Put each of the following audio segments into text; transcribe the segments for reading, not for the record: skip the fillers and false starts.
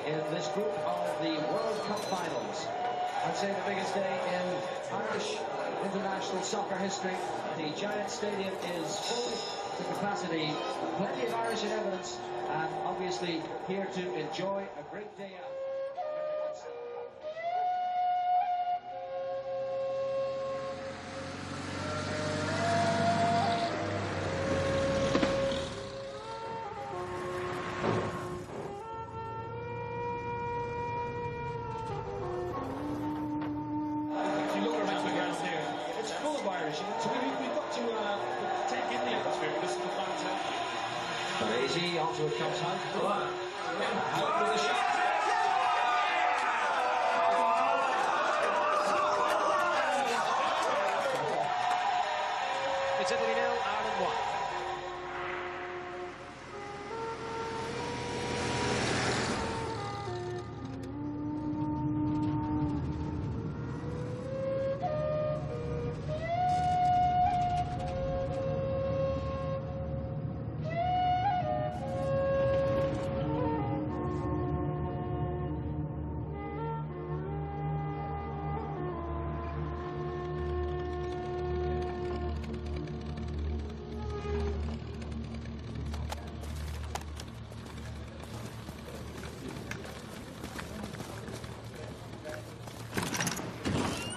in this group of the World Cup finals. I'd say the biggest day in Irish international soccer history. The Giant Stadium is full to capacity. Plenty of Irish in evidence, and obviously here to enjoy a great day out. So we've got to take in the atmosphere. This is fantastic. But easy, onto it comes Hunt. Hunt with a shot. It's Italy 0, Ireland 1.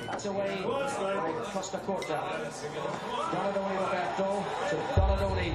That's away by Costa Corta. Donadoni Roberto to Donadoni.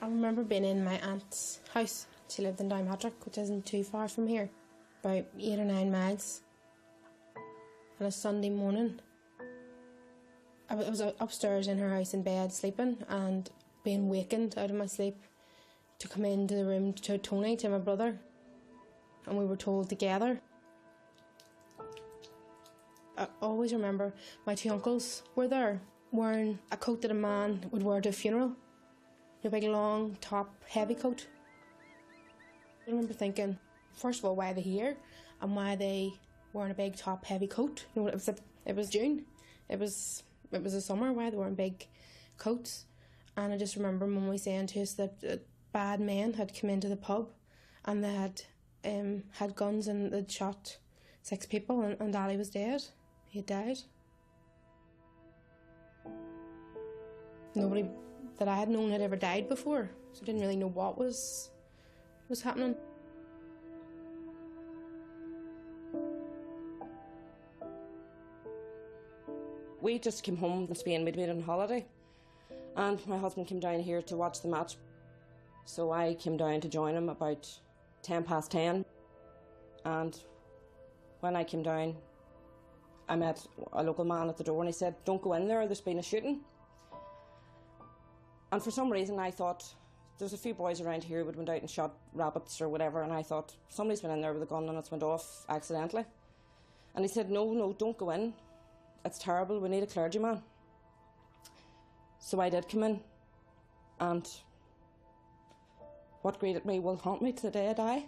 I remember being in my aunt's house. She lived in Downpatrick, which isn't too far from here, about 8 or 9 miles. On a Sunday morning, I was upstairs in her house in bed sleeping and being wakened out of my sleep to come into the room to Tony, to my brother, and we were told together. I always remember my 2 uncles were there wearing a coat that a man would wear to a funeral. A big long top heavy coat. I remember thinking, first of all, why are they here and why are they wearing a big top heavy coat? You know, it was June. It was the summer. Why are they wearing big coats? And I just remember Mummy saying to us that bad men had come into the pub and they had guns and they'd shot 6 people and Daddy was dead. He had died. Nobody that I had known had ever died before, so I didn't really know what was happening. We just came home from Spain. We'd been on holiday, and my husband came down here to watch the match. So I came down to join him about 10:10, and when I came down, I met a local man at the door and he said, "Don't go in there, there's been a shooting." And for some reason I thought, there's a few boys around here who went out and shot rabbits or whatever, and I thought, somebody's been in there with a gun and it's went off accidentally. And he said, no, don't go in. It's terrible, we need a clergyman. So I did come in, and what greeted me will haunt me to the day I die.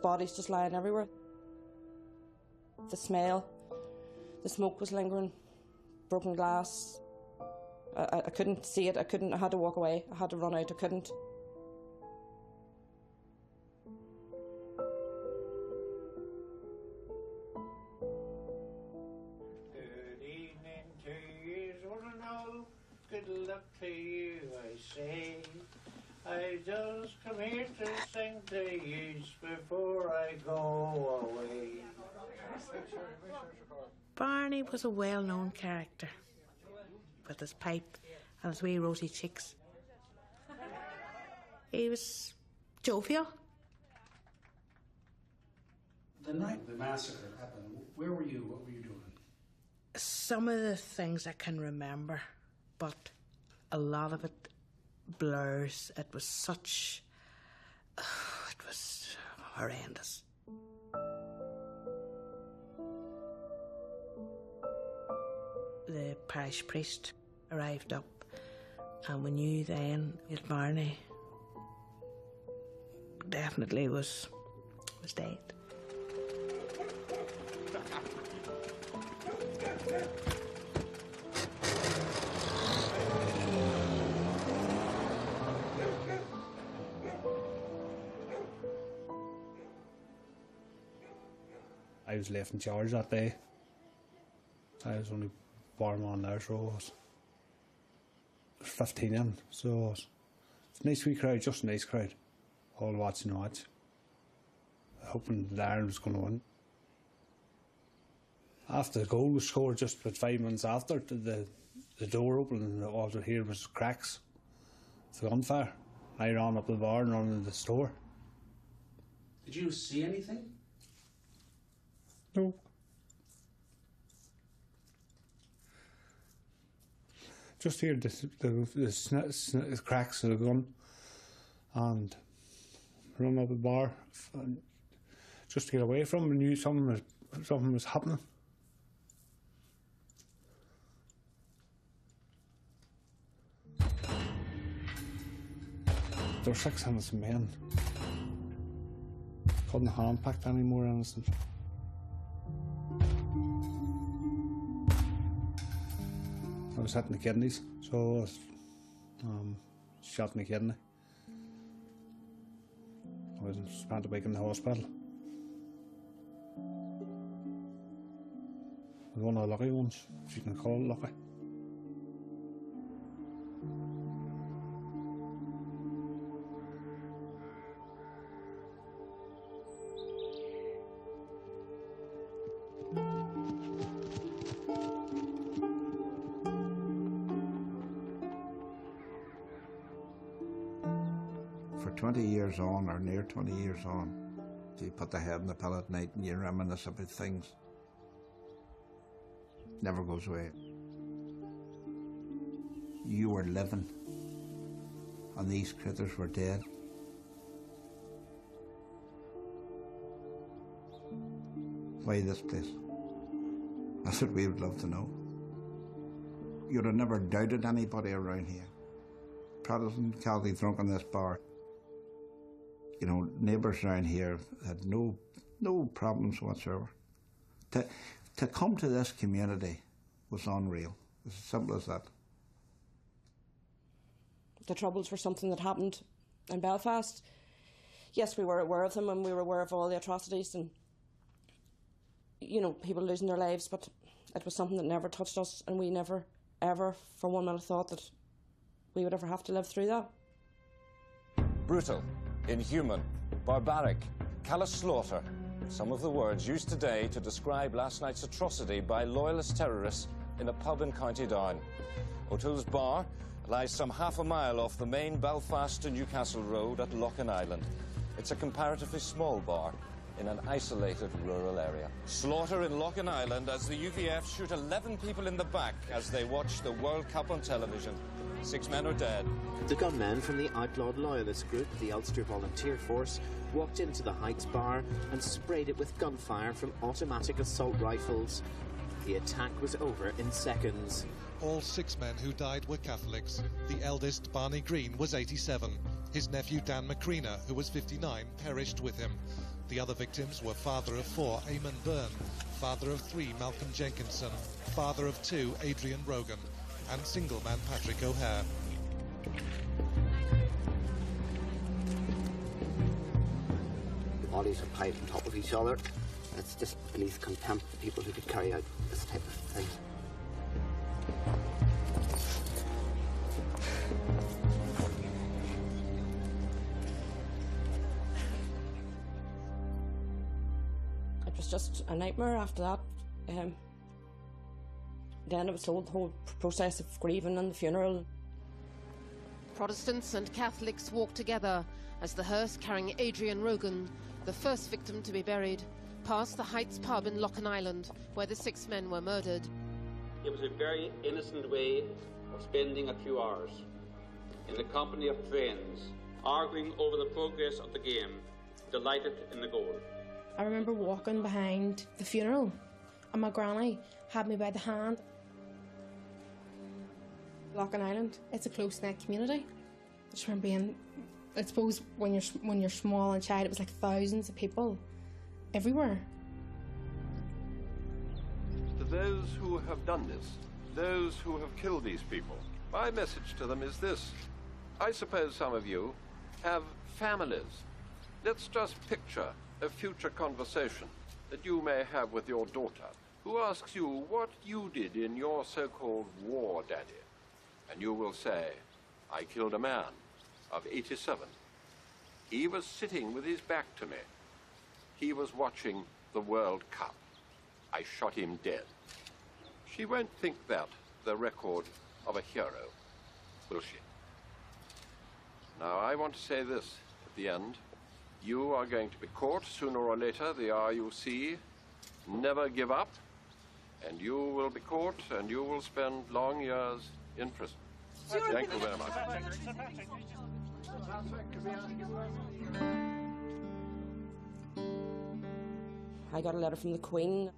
Bodies just lying everywhere. The smell, the smoke was lingering, broken glass. I couldn't see it, I had to walk away, I had to run out, I couldn't. Good evening to you, all and all. good luck to you, I say. I just come here to sing to you before I go away. Barney was a well-known character, with his pipe and his wee rosy cheeks. He was jovial. The night the massacre happened, where were you? What were you doing? Some of the things I can remember, but a lot of it blurs. It was such... it was horrendous. The parish priest arrived up, and we knew then that Barney definitely was dead. I was left in charge that day. I was only barman there, so I was 15 in, so it's a nice wee crowd, just a nice crowd. All watching the match. Hoping that Ireland was going to win. After the goal was scored, just about 5 minutes after, the door opened and all I heard was cracks of gunfire. I ran up the bar and ran into the store. Did you see anything? No. Just hear the cracks of the gun and run up the bar and just to get away from it. I knew something was happening. There were 600 men. Couldn't handpicked any more innocent. I was hitting the kidneys, so I was shot in the kidney. I was spent a week in the hospital. It was one of the lucky ones, if you can call it lucky. For 20 years on, or near 20 years on, you put the head in the pillow at night and you reminisce about things. Never goes away. You were living, and these critters were dead. Why this place? That's what we would love to know. You'd have never doubted anybody around here. Protestant, Catholic, drunk in this bar. You know, neighbours around here had no problems whatsoever. To come to this community was unreal. It's as simple as that. The Troubles were something that happened in Belfast. Yes, we were aware of them and we were aware of all the atrocities and, you know, people losing their lives, but it was something that never touched us, and we never, ever, for 1 minute thought that we would ever have to live through that. Brutal, inhuman, barbaric, callous slaughter. Some of the words used today to describe last night's atrocity by loyalist terrorists in a pub in County Down. O'Toole's Bar lies some half a mile off the main Belfast to Newcastle road at Loughinisland. It's a comparatively small bar in an isolated rural area. Slaughter in Loughinisland as the UVF shoot 11 people in the back as they watch the World Cup on television. 6 men are dead. The gunmen from the outlawed loyalist group, the Ulster Volunteer Force, walked into the Heights bar and sprayed it with gunfire from automatic assault rifles. The attack was over in seconds. All 6 men who died were Catholics. The eldest, Barney Green, was 87. His nephew, Dan McCreena, who was 59, perished with him. The other victims were father of 4, Eamon Byrne, father of 3, Malcolm Jenkinson, father of 2, Adrian Rogan, and single man Patrick O'Hare. The bodies are piled on top of each other. It's just beneath contempt for people who could carry out this type of thing. just a nightmare after that. Then it was the whole process of grieving and the funeral. Protestants and Catholics walked together as the hearse carrying Adrian Rogan, the first victim to be buried, passed the Heights pub in Loughinisland, where the 6 men were murdered. It was a very innocent way of spending a few hours in the company of friends, arguing over the progress of the game, delighted in the goal. I remember walking behind the funeral and my granny had me by the hand. Loughinisland, it's a close-knit community. I just remember being, I suppose when you're small and child, it was like thousands of people everywhere. To those who have done this, those who have killed these people, my message to them is this. I suppose some of you have families. Let's just picture a future conversation that you may have with your daughter, who asks you what you did in your so-called war, Daddy. And you will say, I killed a man of 87. He was sitting with his back to me. He was watching the World Cup. I shot him dead. She won't think that the record of a hero, will she? Now, I want to say this at the end. You are going to be caught sooner or later, the RUC. Never give up. And you will be caught and you will spend long years in prison. Thank you very much. I got a letter from the Queen,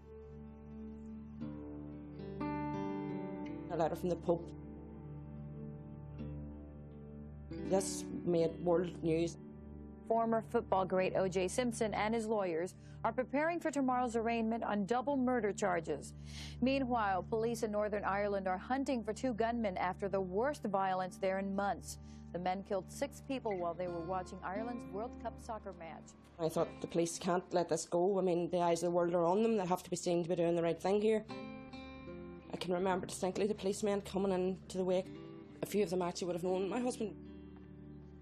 a letter from the Pope. This made world news. Former football great O.J. Simpson and his lawyers are preparing for tomorrow's arraignment on double murder charges. Meanwhile, police in Northern Ireland are hunting for 2 gunmen after the worst violence there in months. The men killed 6 people while they were watching Ireland's World Cup soccer match. I thought the police can't let this go. I mean, the eyes of the world are on them. They have to be seen to be doing the right thing here. I can remember distinctly the policemen coming into the wake. A few of them actually would have known my husband.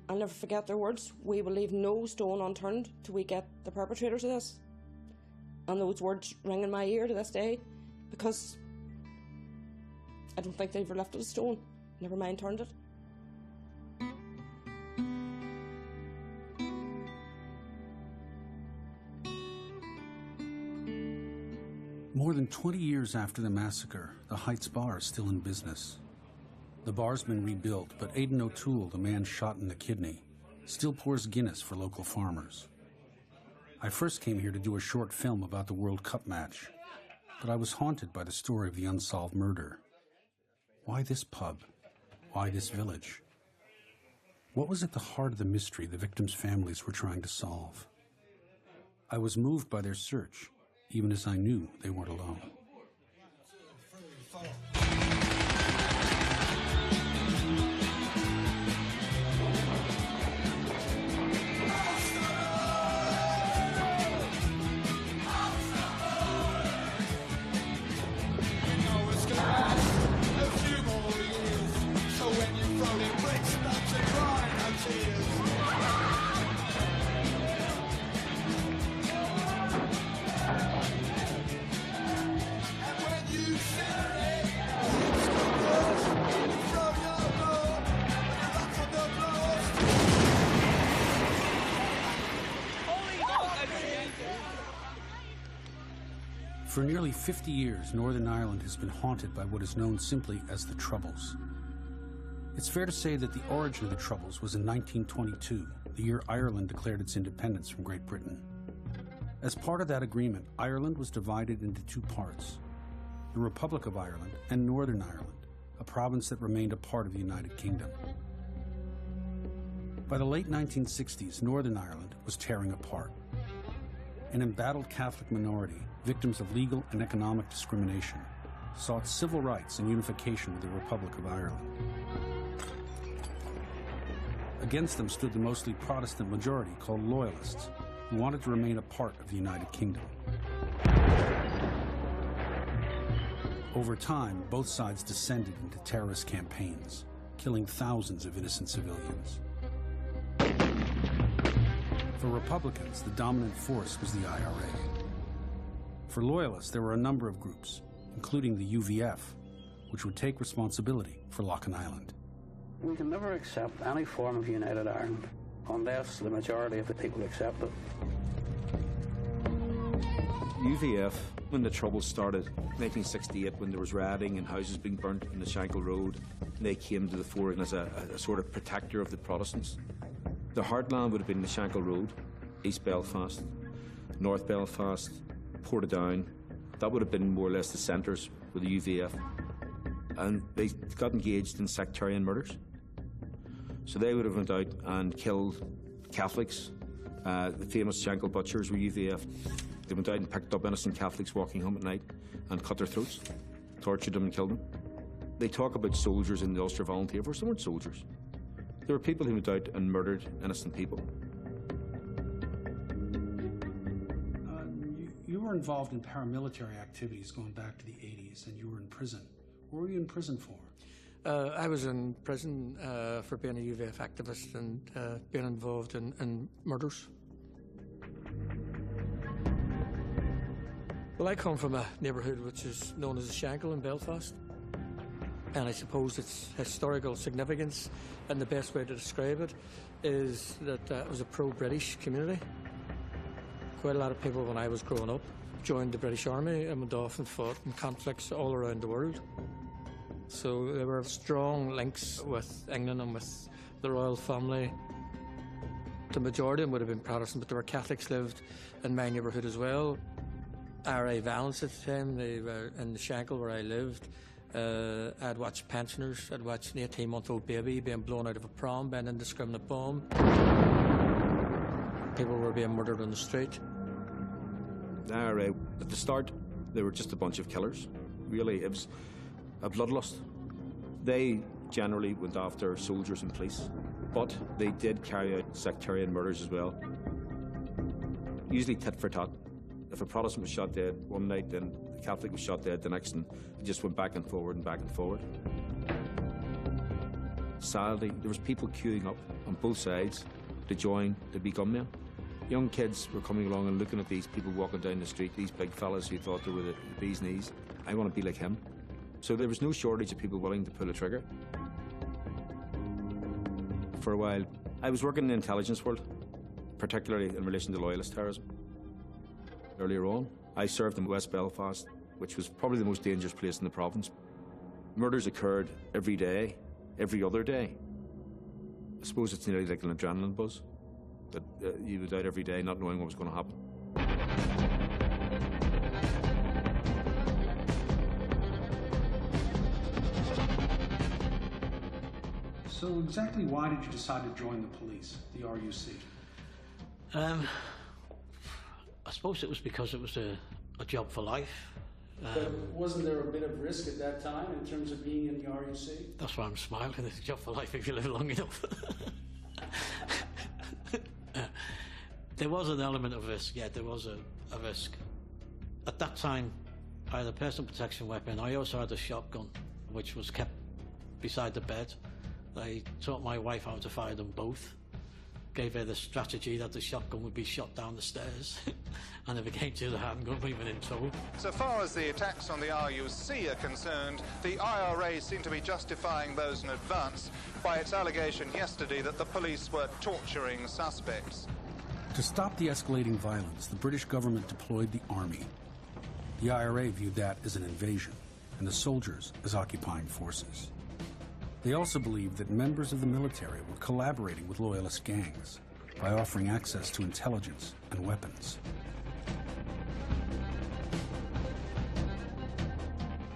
I'll never forget their words. We will leave no stone unturned till we get the perpetrators of this. And those words ring in my ear to this day, because I don't think they've ever lifted a stone, never mind turned it. More than 20 years after the massacre, the Heights Bar is still in business. The bar's been rebuilt, but Aidan O'Toole, the man shot in the kidney, still pours Guinness for local farmers. I first came here to do a short film about the World Cup match, but I was haunted by the story of the unsolved murder. Why this pub? Why this village? What was at the heart of the mystery the victims' families were trying to solve? I was moved by their search, even as I knew they weren't alone. For nearly 50 years, Northern Ireland has been haunted by what is known simply as the Troubles. It's fair to say that the origin of the Troubles was in 1922, the year Ireland declared its independence from Great Britain. As part of that agreement, Ireland was divided into 2 parts, the Republic of Ireland and Northern Ireland, a province that remained a part of the United Kingdom. By the late 1960s, Northern Ireland was tearing apart. An embattled Catholic minority, victims of legal and economic discrimination, sought civil rights and unification with the Republic of Ireland. Against them stood the mostly Protestant majority called Loyalists, who wanted to remain a part of the United Kingdom. Over time, both sides descended into terrorist campaigns, killing thousands of innocent civilians. For Republicans, the dominant force was the IRA. For Loyalists, there were a number of groups, including the UVF, which would take responsibility for Loughinisland. We can never accept any form of United Ireland unless the majority of the people accept it. UVF, when the troubles started, 1968, when there was rioting and houses being burnt in the Shankill Road, they came to the fore as a sort of protector of the Protestants. The heartland would have been the Shankill Road, East Belfast, North Belfast, Portadown. That would have been more or less the centres for the UVF. And they got engaged in sectarian murders. So they would have went out and killed Catholics. The famous Shankill butchers were UVF. They went out and picked up innocent Catholics walking home at night and cut their throats, tortured them and killed them. They talk about soldiers in the Ulster Volunteer Force. They weren't soldiers. There were people who went out and murdered innocent people. You were involved in paramilitary activities going back to the 80s, and you were in prison. What were you in prison for? I was in prison for being a UVF activist and being involved in murders. Well, I come from a neighbourhood which is known as the Shankill in Belfast, and I suppose its historical significance, and the best way to describe it, is that it was a pro-British community. Quite a lot of people, when I was growing up, joined the British Army and went off and fought in conflicts all around the world. So there were strong links with England and with the royal family. The majority of them would have been Protestant, but there were Catholics lived in my neighbourhood as well. IRA violence at the time, they were in the Shankill where I lived. I'd watched pensioners, I'd watched an 18-month-old baby being blown out of a pram by an indiscriminate bomb. People were being murdered on the street. The IRA, at the start, they were just a bunch of killers. Really, it was a bloodlust. They generally went after soldiers and police, but they did carry out sectarian murders as well. Usually tit for tat. If a Protestant was shot dead one night, then a Catholic was shot dead the next, and it just went back and forward and back and forward. Sadly, there was people queuing up on both sides to join, to be gunmen. Young kids were coming along and looking at these people walking down the street, these big fellas who thought they were the bee's knees. I want to be like him. So there was no shortage of people willing to pull a trigger. For a while, I was working in the intelligence world, particularly in relation to loyalist terrorism. Earlier on, I served in West Belfast, which was probably the most dangerous place in the province. Murders occurred every day, every other day. I suppose it's nearly like an adrenaline buzz, that you would out every day not knowing what was going to happen. So exactly why did you decide to join the police, the RUC? I suppose it was because it was a job for life. But wasn't there a bit of risk at that time in terms of being in the RUC? That's why I'm smiling. It's a job for life if you live long enough. There was an element of risk, yeah, there was a risk. At that time, I had a personal protection weapon. I also had a shotgun, which was kept beside the bed. I taught my wife how to fire them both. Gave her the strategy that the shotgun would be shot down the stairs, and if it came to the handgun, even in tow. So far as the attacks on the RUC are concerned, the IRA seem to be justifying those in advance by its allegation yesterday that the police were torturing suspects. To stop the escalating violence, the British government deployed the army. The IRA viewed that as an invasion, and the soldiers as occupying forces. They also believed that members of the military were collaborating with loyalist gangs by offering access to intelligence and weapons.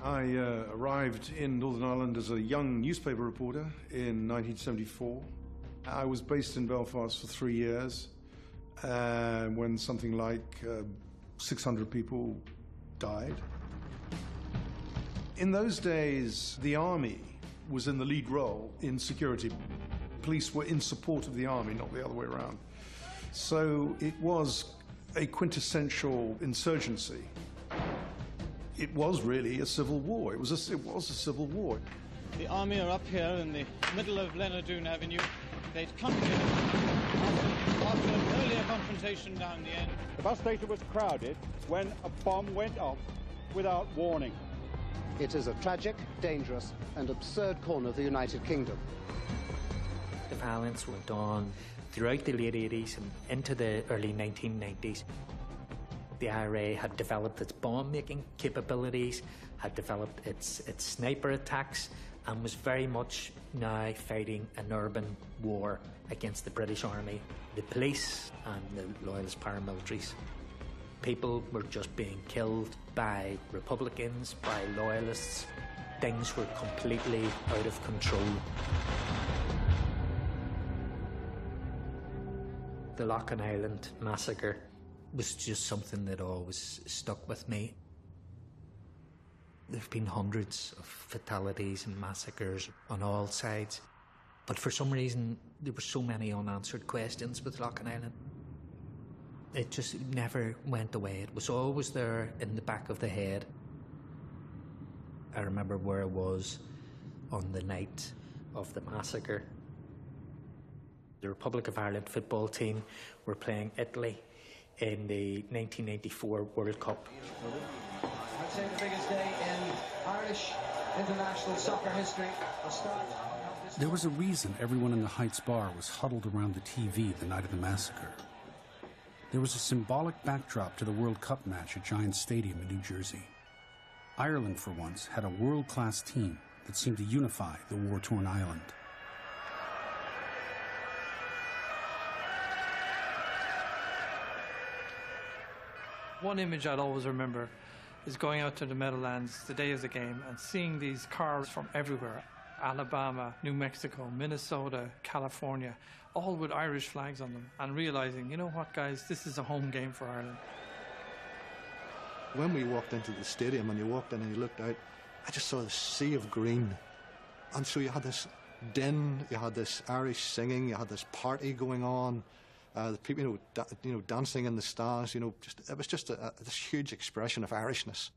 I arrived in Northern Ireland as a young newspaper reporter in 1974. I was based in Belfast for 3 years when something like 600 people died. In those days, the army was in the lead role in security. Police were in support of the army, not the other way around. So it was a quintessential insurgency. It was really a civil war. It was a civil war. The army are up here in the middle of Leonardoon Avenue. They'd come here after an earlier confrontation down the end. The bus station was crowded when a bomb went off without warning. It is a tragic, dangerous and absurd corner of the United Kingdom. The violence went on throughout the late 80s and into the early 1990s. The IRA had developed its bomb-making capabilities, had developed its sniper attacks, and was very much now fighting an urban war against the British Army, the police and the Loyalist paramilitaries. People were just being killed by Republicans, by Loyalists. Things were completely out of control. The Loughinisland massacre was just something that always stuck with me. There have been hundreds of fatalities and massacres on all sides, but for some reason there were so many unanswered questions with Loughinisland. It just never went away. It was always there in the back of the head. I remember where I was on the night of the massacre. The Republic of Ireland football team were playing Italy in the 1994 World Cup. I'd say the biggest day in Irish international soccer history. There was a reason everyone in the Heights bar was huddled around the TV the night of the massacre. There was a symbolic backdrop to the World Cup match at Giant Stadium in New Jersey. Ireland, for once, had a world-class team that seemed to unify the war-torn island. One image I'd always remember is going out to the Meadowlands the day of the game and seeing these cars from everywhere, Alabama, New Mexico, Minnesota, California, all with Irish flags on them, and realising, you know what, guys, this is a home game for Ireland. When we walked into the stadium and you walked in and you looked out, I just saw the sea of green. And so you had this din, you had this Irish singing, you had this party going on. The people, dancing in the stars, it was just this huge expression of Irishness.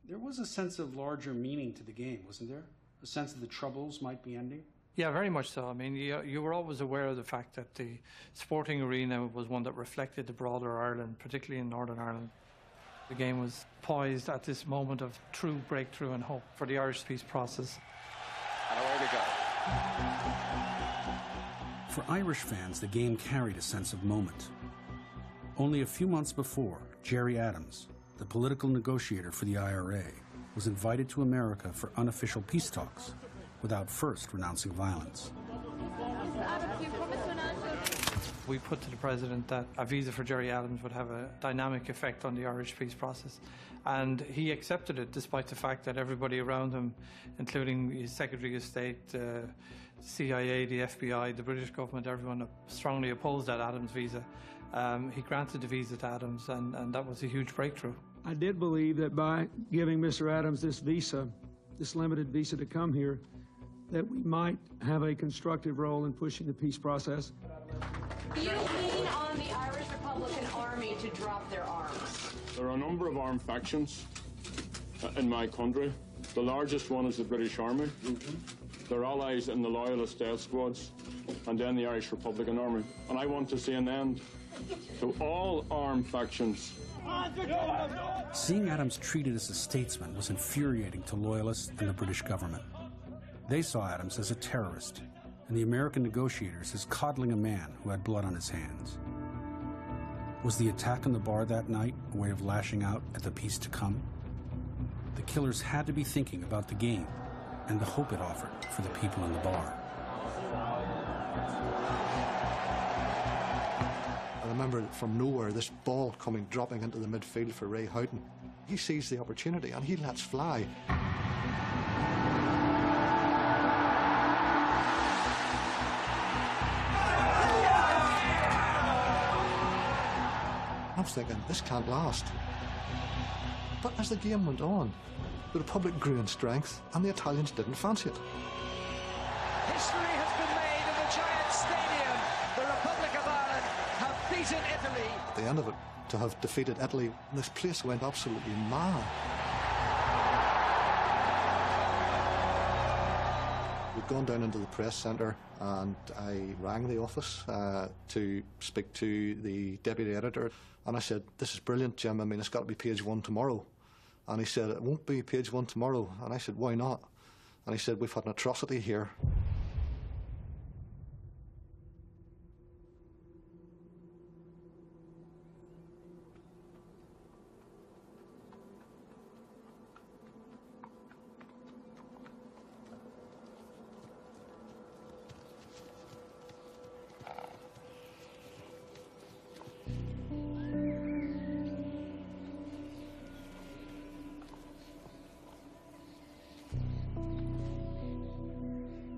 There was a sense of larger meaning to the game, wasn't there? A sense that the Troubles might be ending? Yeah, very much so. I mean, you were always aware of the fact that the sporting arena was one that reflected the broader Ireland, particularly in Northern Ireland. The game was poised at this moment of true breakthrough and hope for the Irish peace process. And away we go. For Irish fans, the game carried a sense of moment. Only a few months before, Gerry Adams, the political negotiator for the IRA, was invited to America for unofficial peace talks without first renouncing violence. We put to the President that a visa for Gerry Adams would have a dynamic effect on the Irish peace process. And he accepted it, despite the fact that everybody around him, including his Secretary of State, the CIA, the FBI, the British government, everyone strongly opposed that Adams visa. He granted the visa to Adams, and that was a huge breakthrough. I did believe that by giving Mr. Adams this visa, this limited visa to come here, that we might have a constructive role in pushing the peace process. You lean on the Irish Republican Army to drop their arms. There are a number of armed factions in my country. The largest one is the British Army. Their allies in the Loyalist death squads, and then the Irish Republican Army. And I want to see an end to all armed factions. Seeing Adams treated as a statesman was infuriating to Loyalists and the British government. They saw Adams as a terrorist, and the American negotiators as coddling a man who had blood on his hands. Was the attack on the bar that night a way of lashing out at the peace to come? The killers had to be thinking about the game and the hope it offered for the people in the bar. I remember from nowhere this ball dropping into the midfield for Ray Houghton. He sees the opportunity and he lets fly. I was thinking, this can't last. But as the game went on, the Republic grew in strength and the Italians didn't fancy it. History has been made in the Giant Stadium. The Republic of Ireland have beaten Italy. At the end of it, to have defeated Italy, this place went absolutely mad. I'd gone down into the press centre and I rang the office to speak to the deputy editor, and I said, "This is brilliant, Jim. I mean, it's got to be page 1 tomorrow." And he said, "It won't be page 1 tomorrow." And I said, "Why not?" And he said, "We've had an atrocity here."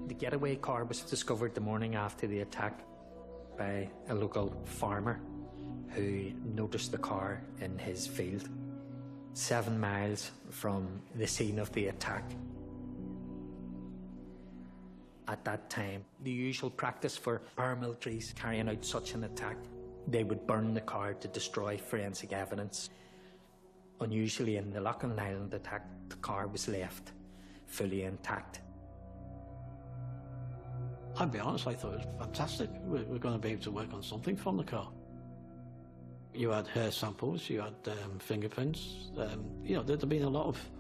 The getaway car was discovered the morning after the attack by a local farmer who noticed the car in his field, 7 miles from the scene of the attack. At that time, the usual practice for paramilitaries carrying out such an attack, they would burn the car to destroy forensic evidence. Unusually, in the Loughinisland attack, the car was left fully intact. I'll be honest, I thought it was fantastic. We're going to be able to work on something from the car. You had hair samples, you had fingerprints. You know, there'd been a lot of,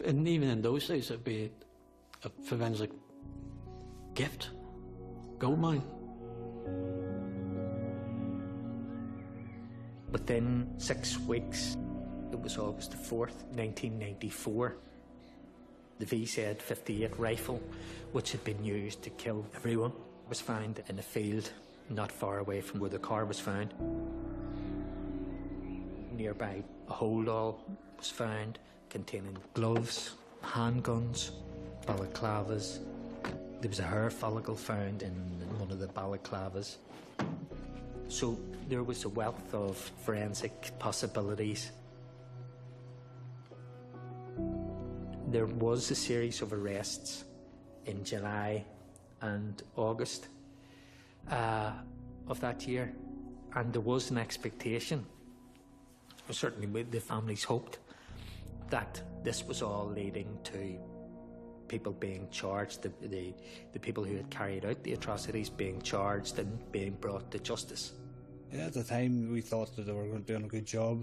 and even in those days, it'd be a forensic gift, goldmine. Within 6 weeks, it was August the 4th, 1994, the VZ-58 rifle, which had been used to kill everyone, was found in a field not far away from where the car was found. Nearby, a holdall was found containing gloves, handguns, balaclavas. There was a hair follicle found in one of the balaclavas. So there was a wealth of forensic possibilities. There was a series of arrests in July and August of that year, and there was an expectation, certainly the families hoped, that this was all leading to people being charged, the people who had carried out the atrocities being charged and being brought to justice. Yeah, at the time we thought that they were doing a good job.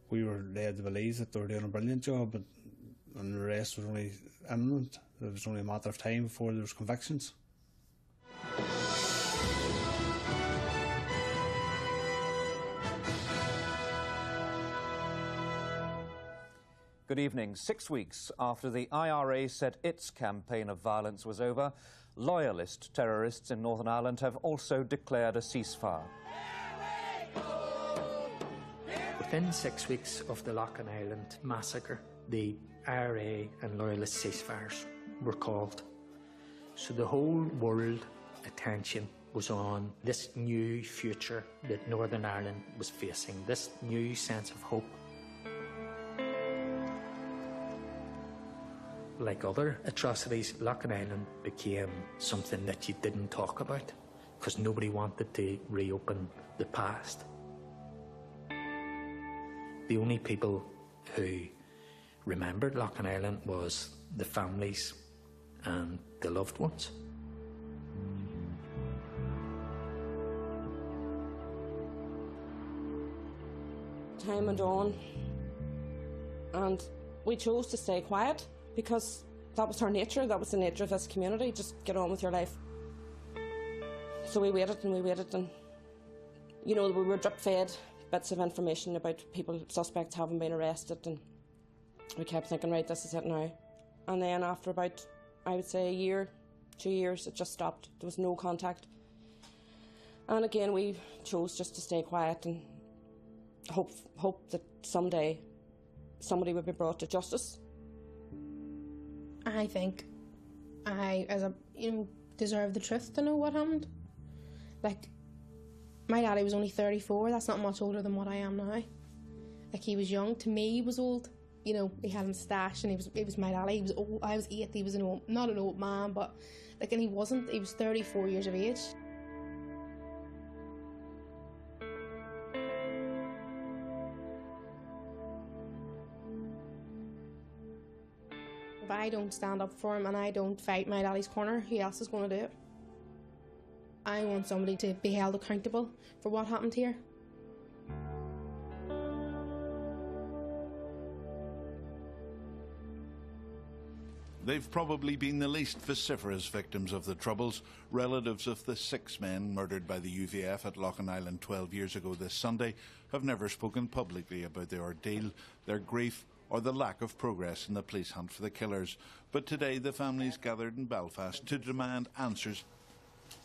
We were led to believe that they were doing a brilliant job, and the rest was only imminent. It was only a matter of time before there was convictions. Good evening. 6 weeks after the IRA said its campaign of violence was over, loyalist terrorists in Northern Ireland have also declared a ceasefire. Within 6 weeks of the Loughinisland massacre, the IRA and loyalist ceasefires were called. So the whole world attention was on this new future that Northern Ireland was facing, this new sense of hope. Like other atrocities, Loughinisland became something that you didn't talk about because nobody wanted to reopen the past. The only people who remembered Loughinisland was the families and the loved ones. Time went on, and we chose to stay quiet because that was our nature, that was the nature of this community, just get on with your life. So we waited, and you know, we were drip-fed bits of information about suspects having been arrested, and we kept thinking, right, this is it now. And then after about, I would say, a year, 2 years, it just stopped. There was no contact. And again, we chose just to stay quiet and hope that someday somebody would be brought to justice. I think I, deserve the truth to know what happened. Like, my daddy was only 34, that's not much older than what I am now. Like, he was young, to me he was old. You know, he had a moustache and he was my daddy, he was old, I was 8, he was not an old man, but, like, and he was 34 years of age. If I don't stand up for him and I don't fight my daddy's corner, who else is going to do it? I want somebody to be held accountable for what happened here. They've probably been the least vociferous victims of the Troubles. Relatives of the 6 men murdered by the UVF at Loughinisland 12 years ago this Sunday have never spoken publicly about the ordeal, their grief or the lack of progress in the police hunt for the killers. But today the families gathered in Belfast to demand answers.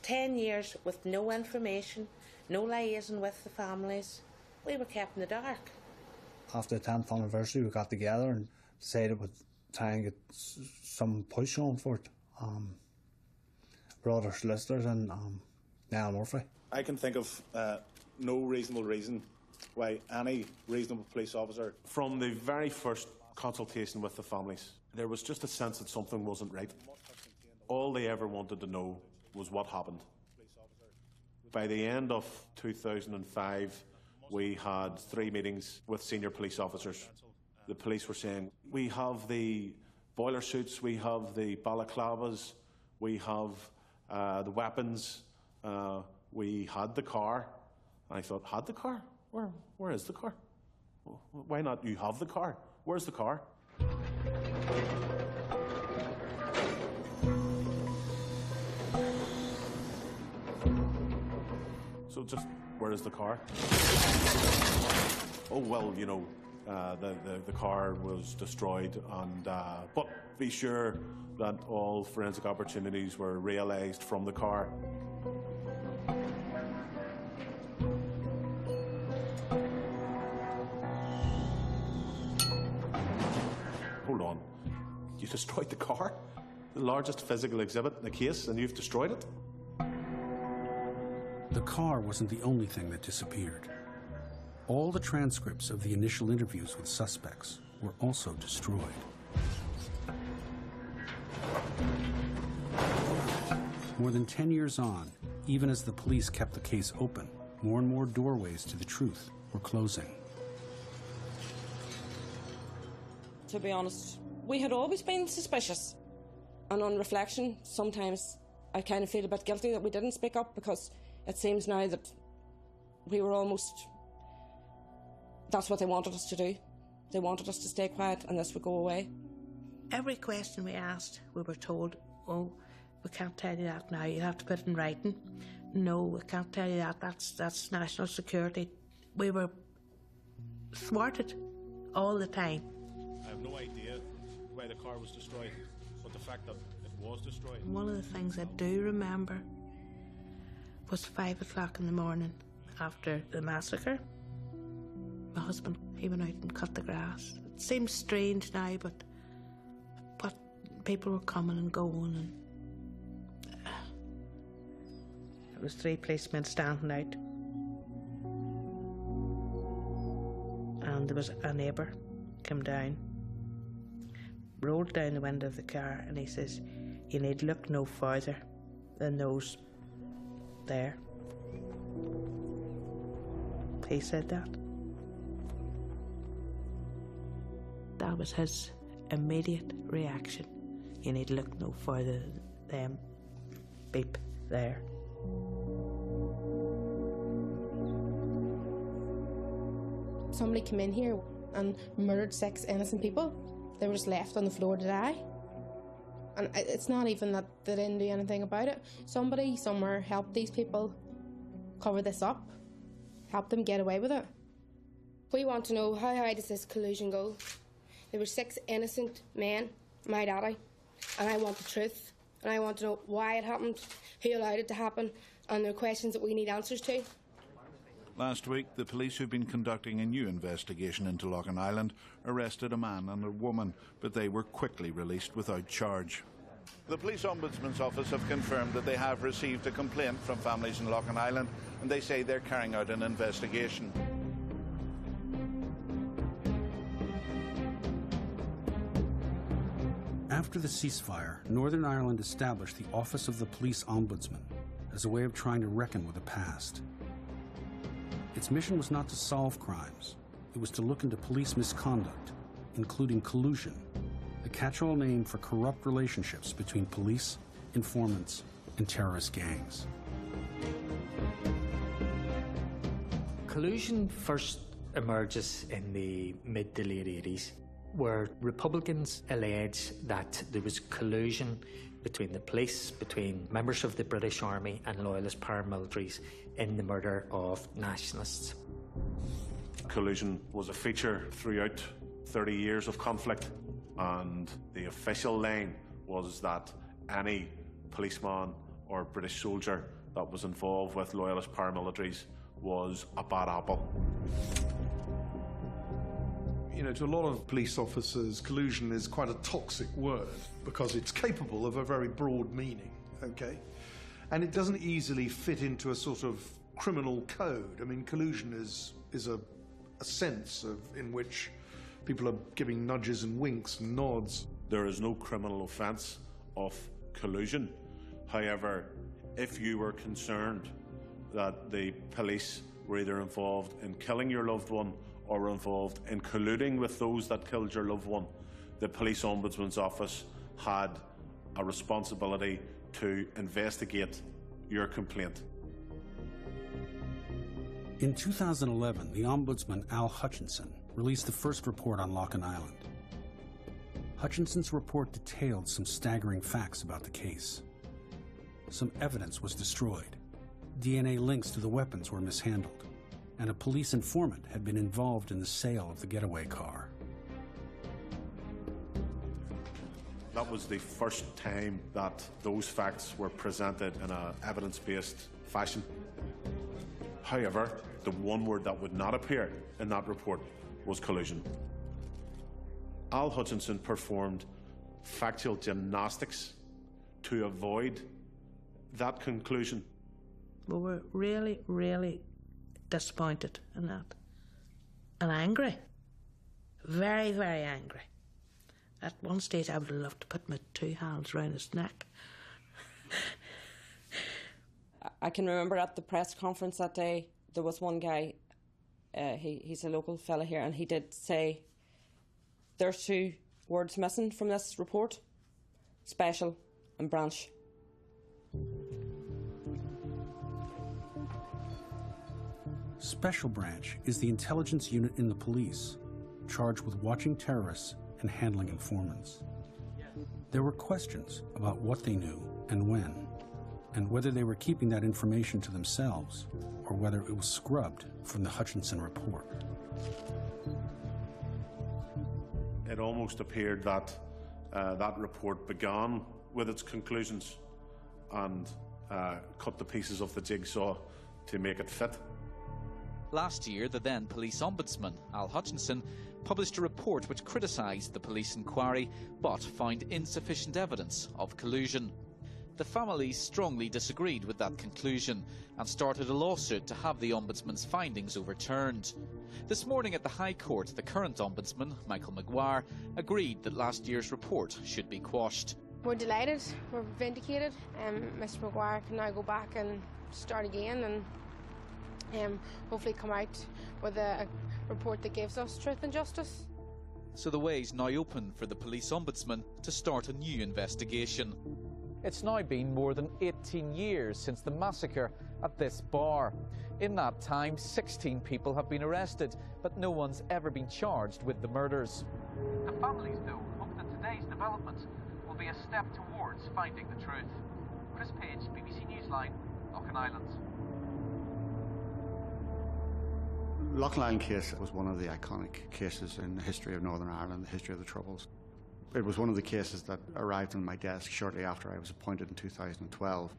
10 years with no information, no liaison with the families. We were kept in the dark. After the 10th anniversary we got together and decided we'd try and get some push on for it. Brought our solicitors and Niall Murphy. I can think of no reasonable reason why any reasonable police officer... From the very first consultation with the families, there was just a sense that something wasn't right. All they ever wanted to know was what happened. By the end of 2005, we had 3 meetings with senior police officers. The police were saying, we have the boiler suits, we have the balaclavas, we have the weapons, we had the car. And I thought, had the car? Where is the car? Why not you have the car? Where's the car? So just, where is the car? Oh, well, you know, the car was destroyed, and but be sure that all forensic opportunities were realised from the car. Hold on, you destroyed the car? The largest physical exhibit in the case, and you've destroyed it? The car wasn't the only thing that disappeared. All the transcripts of the initial interviews with suspects were also destroyed. More than 10 years on, even as the police kept the case open, more and more doorways to the truth were closing. To be honest, we had always been suspicious. And on reflection, sometimes I kind of feel a bit guilty that we didn't speak up, because it seems now that we were almost... That's what they wanted us to do. They wanted us to stay quiet and this would go away. Every question we asked, we were told, oh, we can't tell you that now, you have to put it in writing. No, we can't tell you that, that's national security. We were thwarted all the time. I have no idea why the car was destroyed, but the fact that it was destroyed. One of the things I do remember was 5 o'clock in the morning after the massacre. My husband, he went out and cut the grass. It seems strange now, but people were coming and going, and there was 3 policemen standing out, and there was a neighbour came down, rolled down the window of the car, and he says, "You need look no further than those there." He said that. That was his immediate reaction. You need look no further than them. Beep, there. Somebody came in here and murdered 6 innocent people. They were just left on the floor to die. And it's not even that they didn't do anything about it. Somebody somewhere helped these people cover this up, helped them get away with it. We want to know, how high does this collusion go? There were 6 innocent men, my daddy, and I want the truth. And I want to know why it happened, who allowed it to happen, and there are questions that we need answers to. Last week, the police who've been conducting a new investigation into Loughinisland arrested a man and a woman, but they were quickly released without charge. The Police Ombudsman's Office have confirmed that they have received a complaint from families in Loughinisland, and they say they're carrying out an investigation. After the ceasefire, Northern Ireland established the Office of the Police Ombudsman as a way of trying to reckon with the past. Its mission was not to solve crimes. It was to look into police misconduct, including collusion, a catch-all name for corrupt relationships between police, informants, and terrorist gangs. Collusion first emerges in the mid to late 80s, where Republicans allege that there was collusion between the police, between members of the British Army and loyalist paramilitaries in the murder of nationalists. Collusion was a feature throughout 30 years of conflict, and the official line was that any policeman or British soldier that was involved with loyalist paramilitaries was a bad apple. You know, to a lot of police officers, collusion is quite a toxic word because it's capable of a very broad meaning, okay? And it doesn't easily fit into a sort of criminal code. I mean, collusion is a sense in which people are giving nudges and winks and nods. There is no criminal offence of collusion. However, if you were concerned that the police were either involved in killing your loved one or involved in colluding with those that killed your loved one, the Police Ombudsman's Office had a responsibility to investigate your complaint. In 2011, the Ombudsman Al Hutchinson released the first report on Loughinisland. Hutchinson's report detailed some staggering facts about the case. Some evidence was destroyed. DNA links to the weapons were mishandled, and a police informant had been involved in the sale of the getaway car. That was the first time that those facts were presented in an evidence-based fashion. However, the one word that would not appear in that report was collusion. Al Hutchinson performed factual gymnastics to avoid that conclusion. We were really, really disappointed in that. And angry. Very, very angry. At one stage I would have loved to put my two hands around his neck. I can remember at the press conference that day, there was one guy, he's a local fella here, and he did say, there's two words missing from this report, special and branch. Special Branch is the intelligence unit in the police, charged with watching terrorists and handling informants. There were questions about what they knew and when, and whether they were keeping that information to themselves or whether it was scrubbed from the Hutchinson report. It almost appeared that that report began with its conclusions and cut the pieces of the jigsaw to make it fit. Last year, the then police ombudsman, Al Hutchinson, published a report which criticised the police inquiry but found insufficient evidence of collusion. The families strongly disagreed with that conclusion and started a lawsuit to have the Ombudsman's findings overturned. This morning at the High Court, the current Ombudsman, Michael Maguire, agreed that last year's report should be quashed. We're delighted, we're vindicated. Mr Maguire can now go back and start again and hopefully come out with a report that gives us truth and justice. So the way is now open for the police ombudsman to start a new investigation. It's now been more than 18 years since the massacre at this bar. In that time, 16 people have been arrested, but no one's ever been charged with the murders. The families, though, hope that today's development will be a step towards finding the truth. Chris Page, BBC Newsline, Loughinisland. Loughinisland case was one of the iconic cases in the history of Northern Ireland, the history of the Troubles. It was one of the cases that arrived on my desk shortly after I was appointed in 2012.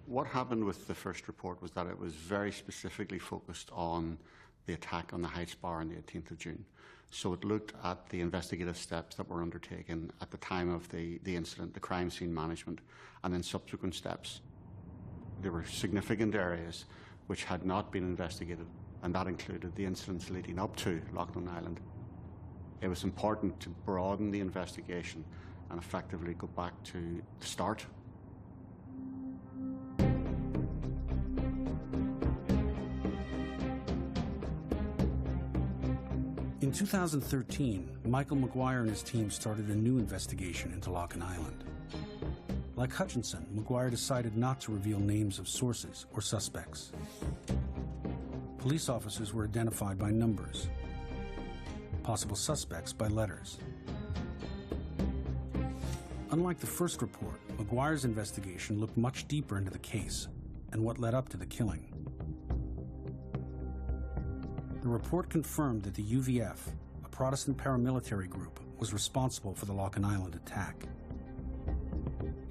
What happened with the first report was that it was very specifically focused on the attack on the Heights Bar on the 18th of June. So it looked at the investigative steps that were undertaken at the time of the incident, the crime scene management, and then subsequent steps. There were significant areas which had not been investigated, and that included the incidents leading up to Loughinisland. It was important to broaden the investigation and effectively go back to the start. In 2013, Michael Maguire and his team started a new investigation into Loughinisland. Like Hutchinson, Maguire decided not to reveal names of sources or suspects. Police officers were identified by numbers, possible suspects by letters. Unlike the first report, Maguire's investigation looked much deeper into the case and what led up to the killing. The report confirmed that the UVF, a Protestant paramilitary group, was responsible for the Loughinisland attack.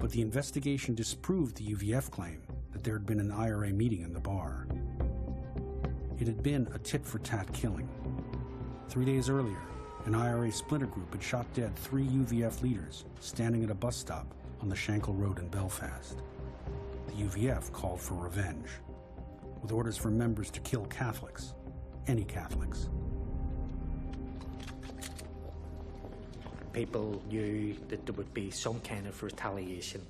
But the investigation disproved the UVF claim that there had been an IRA meeting in the bar. It had been a tit-for-tat killing. 3 days earlier, an IRA splinter group had shot dead 3 UVF leaders standing at a bus stop on the Shankill Road in Belfast. The UVF called for revenge, with orders for members to kill Catholics, any Catholics. People knew that there would be some kind of retaliation.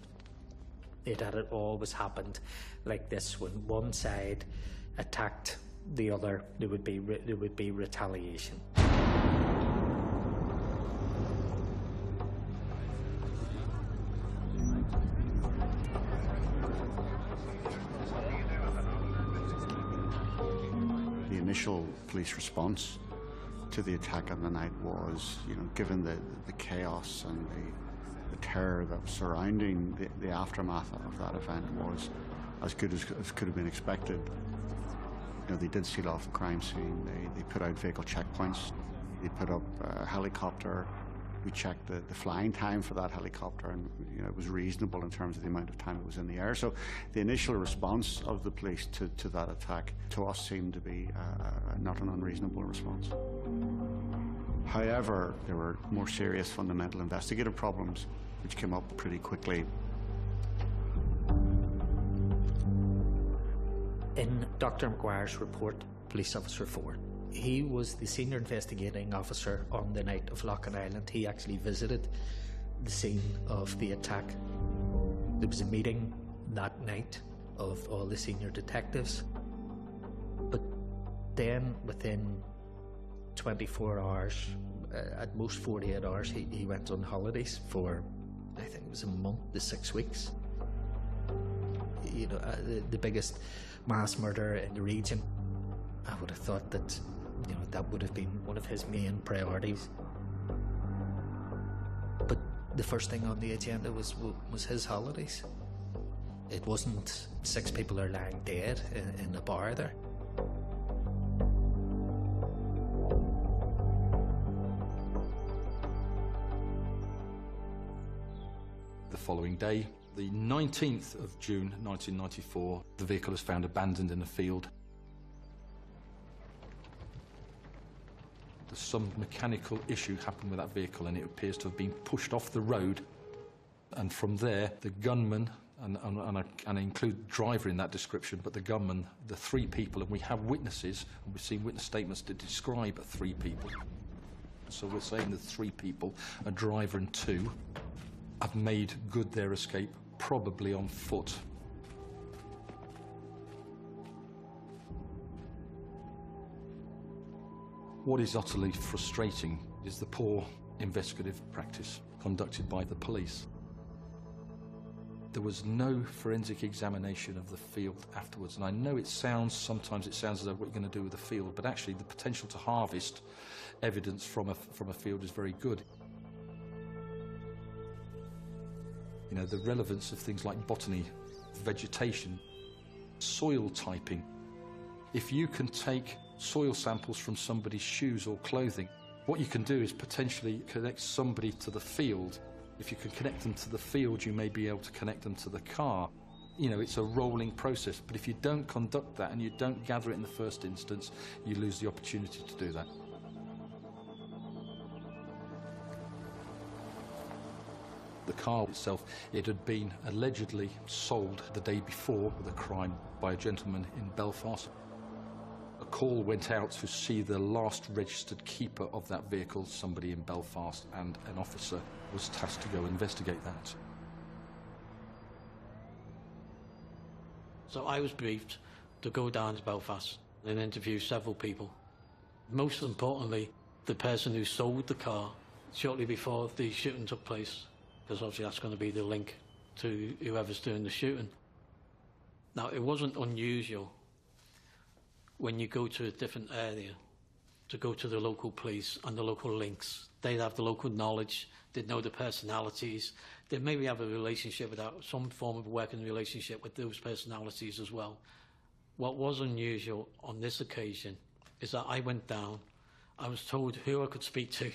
That it always happened like this: when one side attacked the other, there would be retaliation. The initial police response to the attack on the night was, given the chaos and the terror that was surrounding the aftermath of that event, was as good as could have been expected. They did seal off the crime scene. They put out vehicle checkpoints. They put up a helicopter. We checked the flying time for that helicopter, and it was reasonable in terms of the amount of time it was in the air. So the initial response of the police to that attack, to us, seemed to be not an unreasonable response. However, there were more serious fundamental investigative problems which came up pretty quickly. In Dr. Maguire's report, Police Officer 4, he was the senior investigating officer on the night of Loughinisland. He actually visited the scene of the attack. There was a meeting that night of all the senior detectives. But then, within 24 hours, at most 48 hours, he went on holidays for, I think it was a month to 6 weeks. The biggest mass murder in the region. I would have thought that, that would have been one of his main priorities. But the first thing on the agenda was his holidays. It wasn't 6 people are lying dead in a bar there. The following day, the 19th of June 1994, the vehicle was found abandoned in a field. Some mechanical issue happened with that vehicle, and it appears to have been pushed off the road. And from there, the gunman, and I include driver in that description, but the gunman, the 3 people, and we have witnesses, and we've seen witness statements to describe 3 people. So we're saying the 3 people, a driver and 2, have made good their escape, probably on foot. What is utterly frustrating is the poor investigative practice conducted by the police. There was no forensic examination of the field afterwards, and I know sometimes it sounds as though what you're going to do with the field, but actually the potential to harvest evidence from a field is very good. The relevance of things like botany, vegetation, soil typing. If you can take soil samples from somebody's shoes or clothing, what you can do is potentially connect somebody to the field. If you can connect them to the field, you may be able to connect them to the car. It's a rolling process, but if you don't conduct that and you don't gather it in the first instance, you lose the opportunity to do that. The car itself, it had been allegedly sold the day before the crime by a gentleman in Belfast. A call went out to see the last registered keeper of that vehicle, somebody in Belfast, and an officer was tasked to go investigate that. So I was briefed to go down to Belfast and interview several people. Most importantly, the person who sold the car shortly before the shooting took place, because obviously that's going to be the link to whoever's doing the shooting. Now, it wasn't unusual when you go to a different area to go to the local police and the local links. They'd have the local knowledge, they'd know the personalities, they'd maybe have a relationship without some form of working relationship with those personalities as well. What was unusual on this occasion is that I went down, I was told who I could speak to,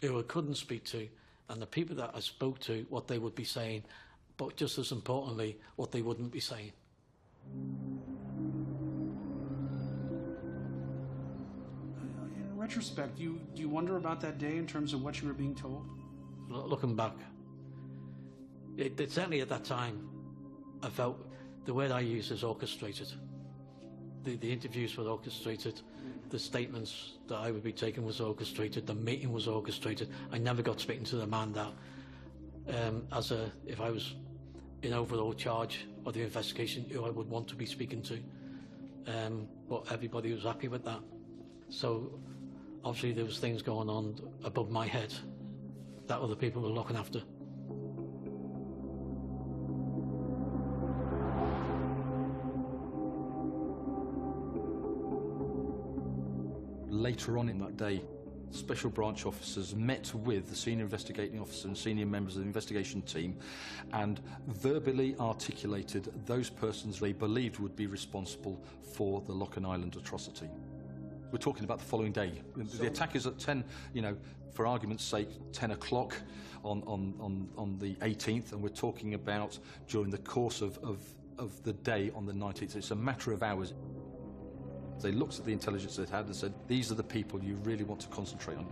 who I couldn't speak to, and the people that I spoke to, what they would be saying, but just as importantly, what they wouldn't be saying. In retrospect, do you wonder about that day in terms of what you were being told? Looking back, it certainly at that time, I felt the word I used is orchestrated. The interviews were orchestrated, the statements that I would be taking was orchestrated, the meeting was orchestrated. I never got speaking to the man that, if I was in overall charge of the investigation, who I would want to be speaking to. But everybody was happy with that. So obviously there was things going on above my head that other people were looking after. Later on in that day, special branch officers met with the senior investigating officer and senior members of the investigation team and verbally articulated those persons they believed would be responsible for the Loughinisland atrocity. We're talking about the following day. The attack is at 10, for argument's sake, 10 o'clock on the 18th, and we're talking about during the course of the day on the 19th. It's a matter of hours. They looked at the intelligence they'd had and said, these are the people you really want to concentrate on.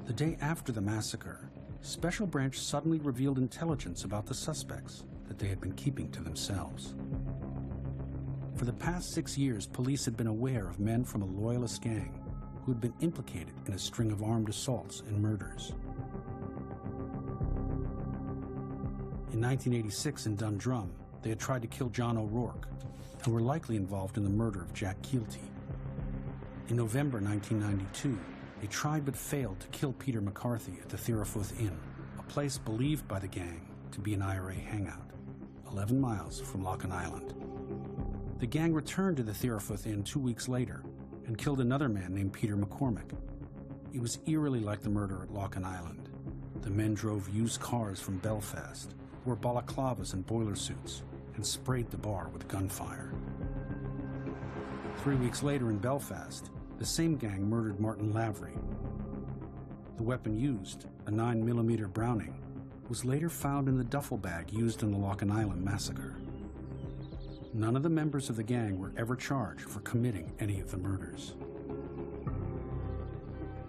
The day after the massacre, Special Branch suddenly revealed intelligence about the suspects that they had been keeping to themselves. For the past 6 years, police had been aware of men from a loyalist gang who had been implicated in a string of armed assaults and murders. In 1986 in Dundrum, they had tried to kill John O'Rourke and were likely involved in the murder of Jack Keelty. In November 1992, they tried but failed to kill Peter McCarthy at the Therafoot Inn, a place believed by the gang to be an IRA hangout, 11 miles from Loughinisland. The gang returned to the Therafoot Inn 2 weeks later and killed another man named Peter McCormick. It was eerily like the murder at Loughinisland. The men drove used cars from Belfast, wore balaclavas and boiler suits, and sprayed the bar with gunfire. 3 weeks later in Belfast, the same gang murdered Martin Lavery. The weapon used, a 9mm Browning, was later found in the duffel bag used in the Loughinisland massacre. None of the members of the gang were ever charged for committing any of the murders.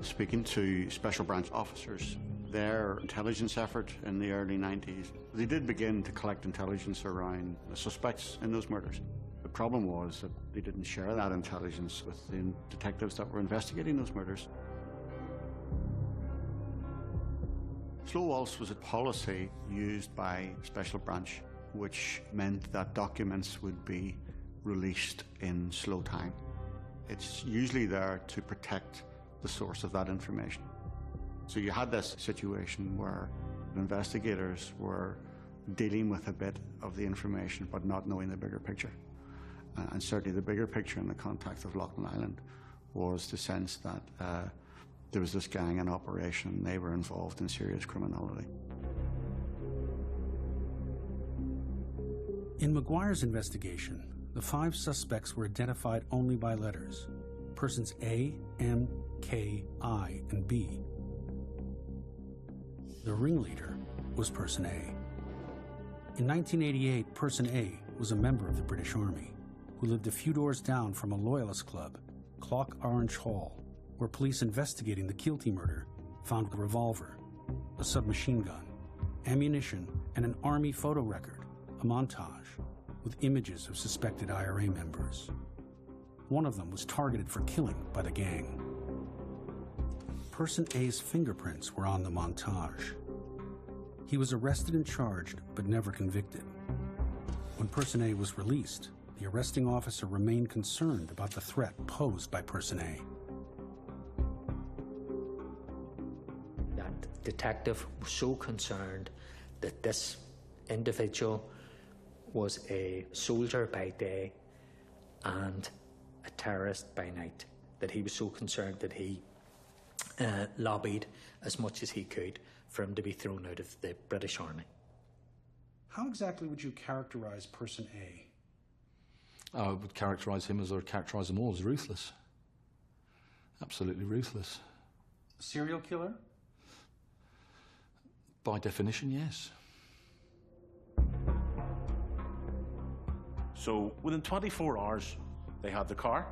Speaking to Special Branch officers, their intelligence effort in the early 90s, they did begin to collect intelligence around the suspects in those murders. The problem was that they didn't share that intelligence with the detectives that were investigating those murders. Slow waltz was a policy used by Special Branch, which meant that documents would be released in slow time. It's usually there to protect the source of that information. So you had this situation where investigators were dealing with a bit of the information but not knowing the bigger picture. And certainly the bigger picture in the context of Loughinisland was the sense that there was this gang in operation and they were involved in serious criminality. In McGuire's investigation, the 5 suspects were identified only by letters: persons A, M, K, I, and B. The ringleader was Person A. In 1988, Person A was a member of the British Army who lived a few doors down from a loyalist club, Clock Orange Hall, where police investigating the Keelty murder found a revolver, a submachine gun, ammunition, and an army photo record, a montage, with images of suspected IRA members. One of them was targeted for killing by the gang. Person A's fingerprints were on the montage. He was arrested and charged, but never convicted. When Person A was released, the arresting officer remained concerned about the threat posed by Person A. That detective was so concerned that this individual was a soldier by day and a terrorist by night, that he was so concerned that he lobbied as much as he could for him to be thrown out of the British Army. How exactly would you characterize Person A? I would characterise him as I would characterise them all, as ruthless. Absolutely ruthless. Serial killer? By definition, yes. So within 24 hours, they had the car.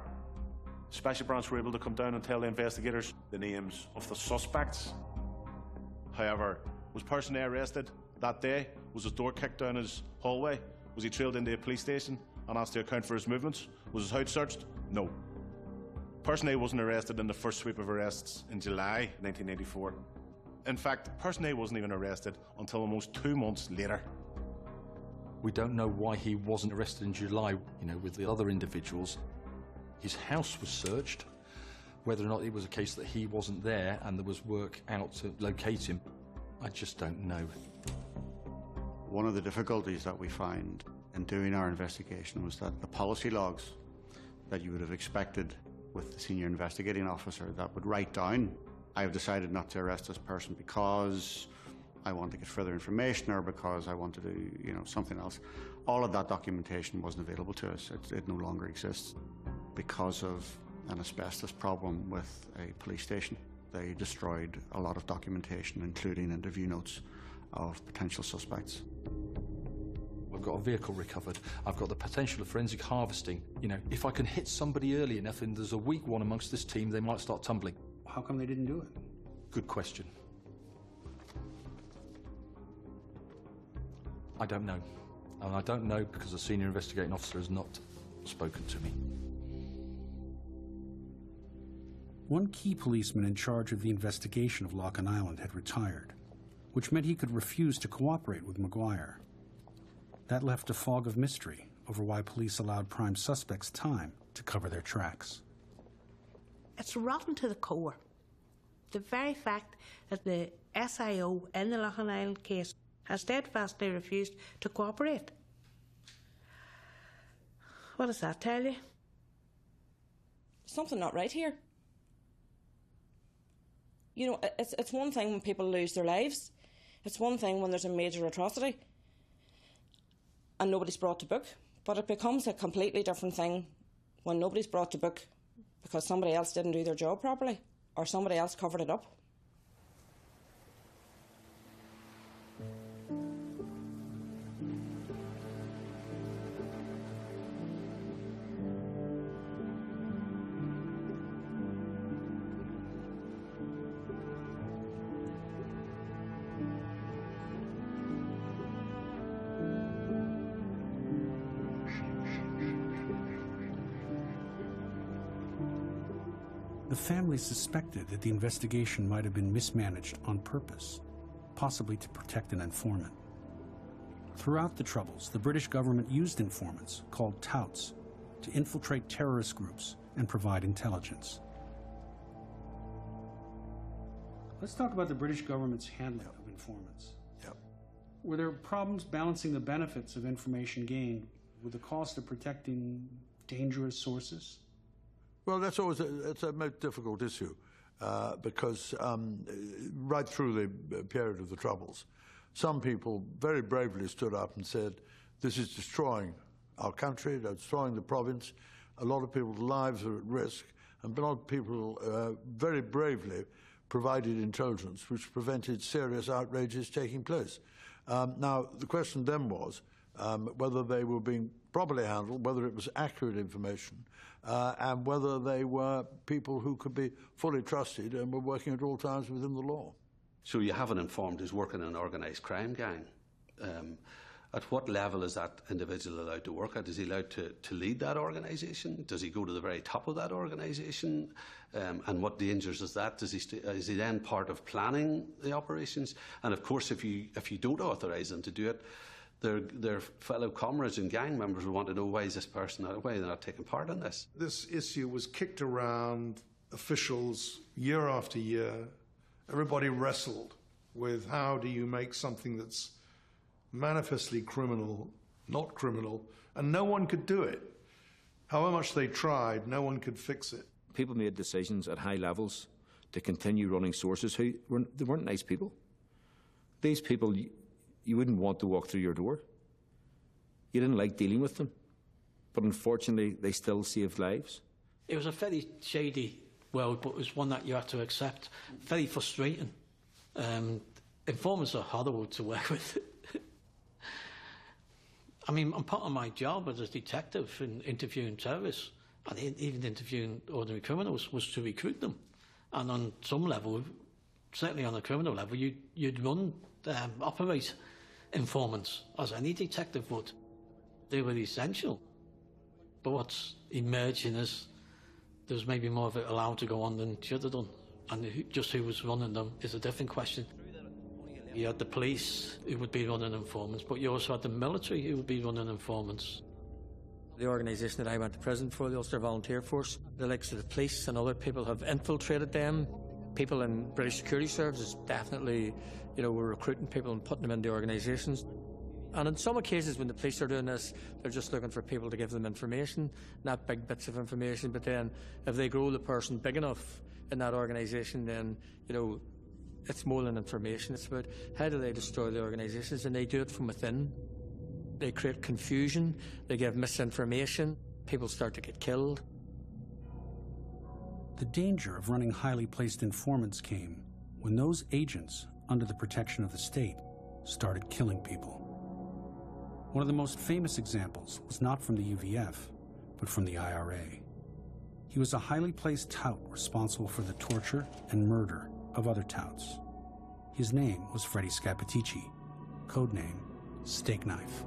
Special branch were able to come down and tell the investigators the names of the suspects. However, was Person A arrested that day? Was his door kicked down his hallway? Was he trailed into a police station and asked to account for his movements? Was his house searched? No. Person A wasn't arrested in the first sweep of arrests in July 1984. In fact, Person A wasn't even arrested until almost 2 months later. We don't know why he wasn't arrested in July, with the other individuals. His house was searched. Whether or not it was a case that he wasn't there and there was work out to locate him, I just don't know. One of the difficulties that we found in doing our investigation was that the policy logs that you would have expected with the senior investigating officer that would write down, I have decided not to arrest this person because I want to get further information or because I want to do, something else. All of that documentation wasn't available to us. It no longer exists because of an asbestos problem with a police station. They destroyed a lot of documentation, including interview notes of potential suspects. I've got a vehicle recovered. I've got the potential of forensic harvesting. If I can hit somebody early enough and there's a weak one amongst this team, they might start tumbling. How come they didn't do it? Good question. I don't know. And I don't know because the senior investigating officer has not spoken to me. One key policeman in charge of the investigation of Loughinisland had retired, which meant he could refuse to cooperate with Maguire. That left a fog of mystery over why police allowed prime suspects time to cover their tracks. It's rotten to the core. The very fact that the SIO in the Loughinisland case has steadfastly refused to cooperate. What does that tell you? Something not right here. It's one thing when people lose their lives. It's one thing when there's a major atrocity and nobody's brought to book. But it becomes a completely different thing when nobody's brought to book because somebody else didn't do their job properly or somebody else covered it up. The family suspected that the investigation might have been mismanaged on purpose, possibly to protect an informant. Throughout the Troubles, the British government used informants, called touts, to infiltrate terrorist groups and provide intelligence. Let's talk about the British government's handling of informants. Were there problems balancing the benefits of information gained with the cost of protecting dangerous sources? Well, that's always it's a most difficult issue because right through the period of the Troubles, some people very bravely stood up and said, this is destroying our country, destroying the province. A lot of people's lives are at risk, and a lot of people very bravely provided intelligence which prevented serious outrages taking place. Now, the question then was whether they were being properly handled, whether it was accurate information, and whether they were people who could be fully trusted and were working at all times within the law. So you have an informed who's working in an organised crime gang. At what level is that individual allowed to work at? Is he allowed to lead that organisation? Does he go to the very top of that organisation? And what dangers is that? Is he then part of planning the operations? And of course, if you don't authorise them to do it, their fellow comrades and gang members will want to know, why is this person not, why are they not taking part in this? This issue was kicked around officials year after year. Everybody wrestled with how do you make something that's manifestly criminal, not criminal, and no one could do it. However much they tried, no one could fix it. People made decisions at high levels to continue running sources who they weren't nice people. These people, you wouldn't want to walk through your door. You didn't like dealing with them. But unfortunately, they still saved lives. It was a very shady world, but it was one that you had to accept. Very frustrating. Informants are horrible to work with. I mean, part of my job as a detective in interviewing terrorists and even interviewing ordinary criminals was to recruit them. And on some level, certainly on a criminal level, you'd operate informants, as any detective would. They were essential. But what's emerging is there's maybe more of it allowed to go on than should have done. And just who was running them is a different question. You had the police who would be running informants, but you also had the military who would be running informants. The organisation that I went to prison for, the Ulster Volunteer Force, the likes of the police and other people have infiltrated them. People in British security services definitely, were recruiting people and putting them into organisations. And in some occasions when the police are doing this, they're just looking for people to give them information, not big bits of information, but then if they grow the person big enough in that organisation, then, it's more than information. It's about how do they destroy the organisations, and they do it from within. They create confusion, they give misinformation, people start to get killed. The danger of running highly placed informants came when those agents, under the protection of the state, started killing people. One of the most famous examples was not from the UVF, but from the IRA. He was a highly placed tout responsible for the torture and murder of other touts. His name was Freddie Scappaticci, codename Steak Knife.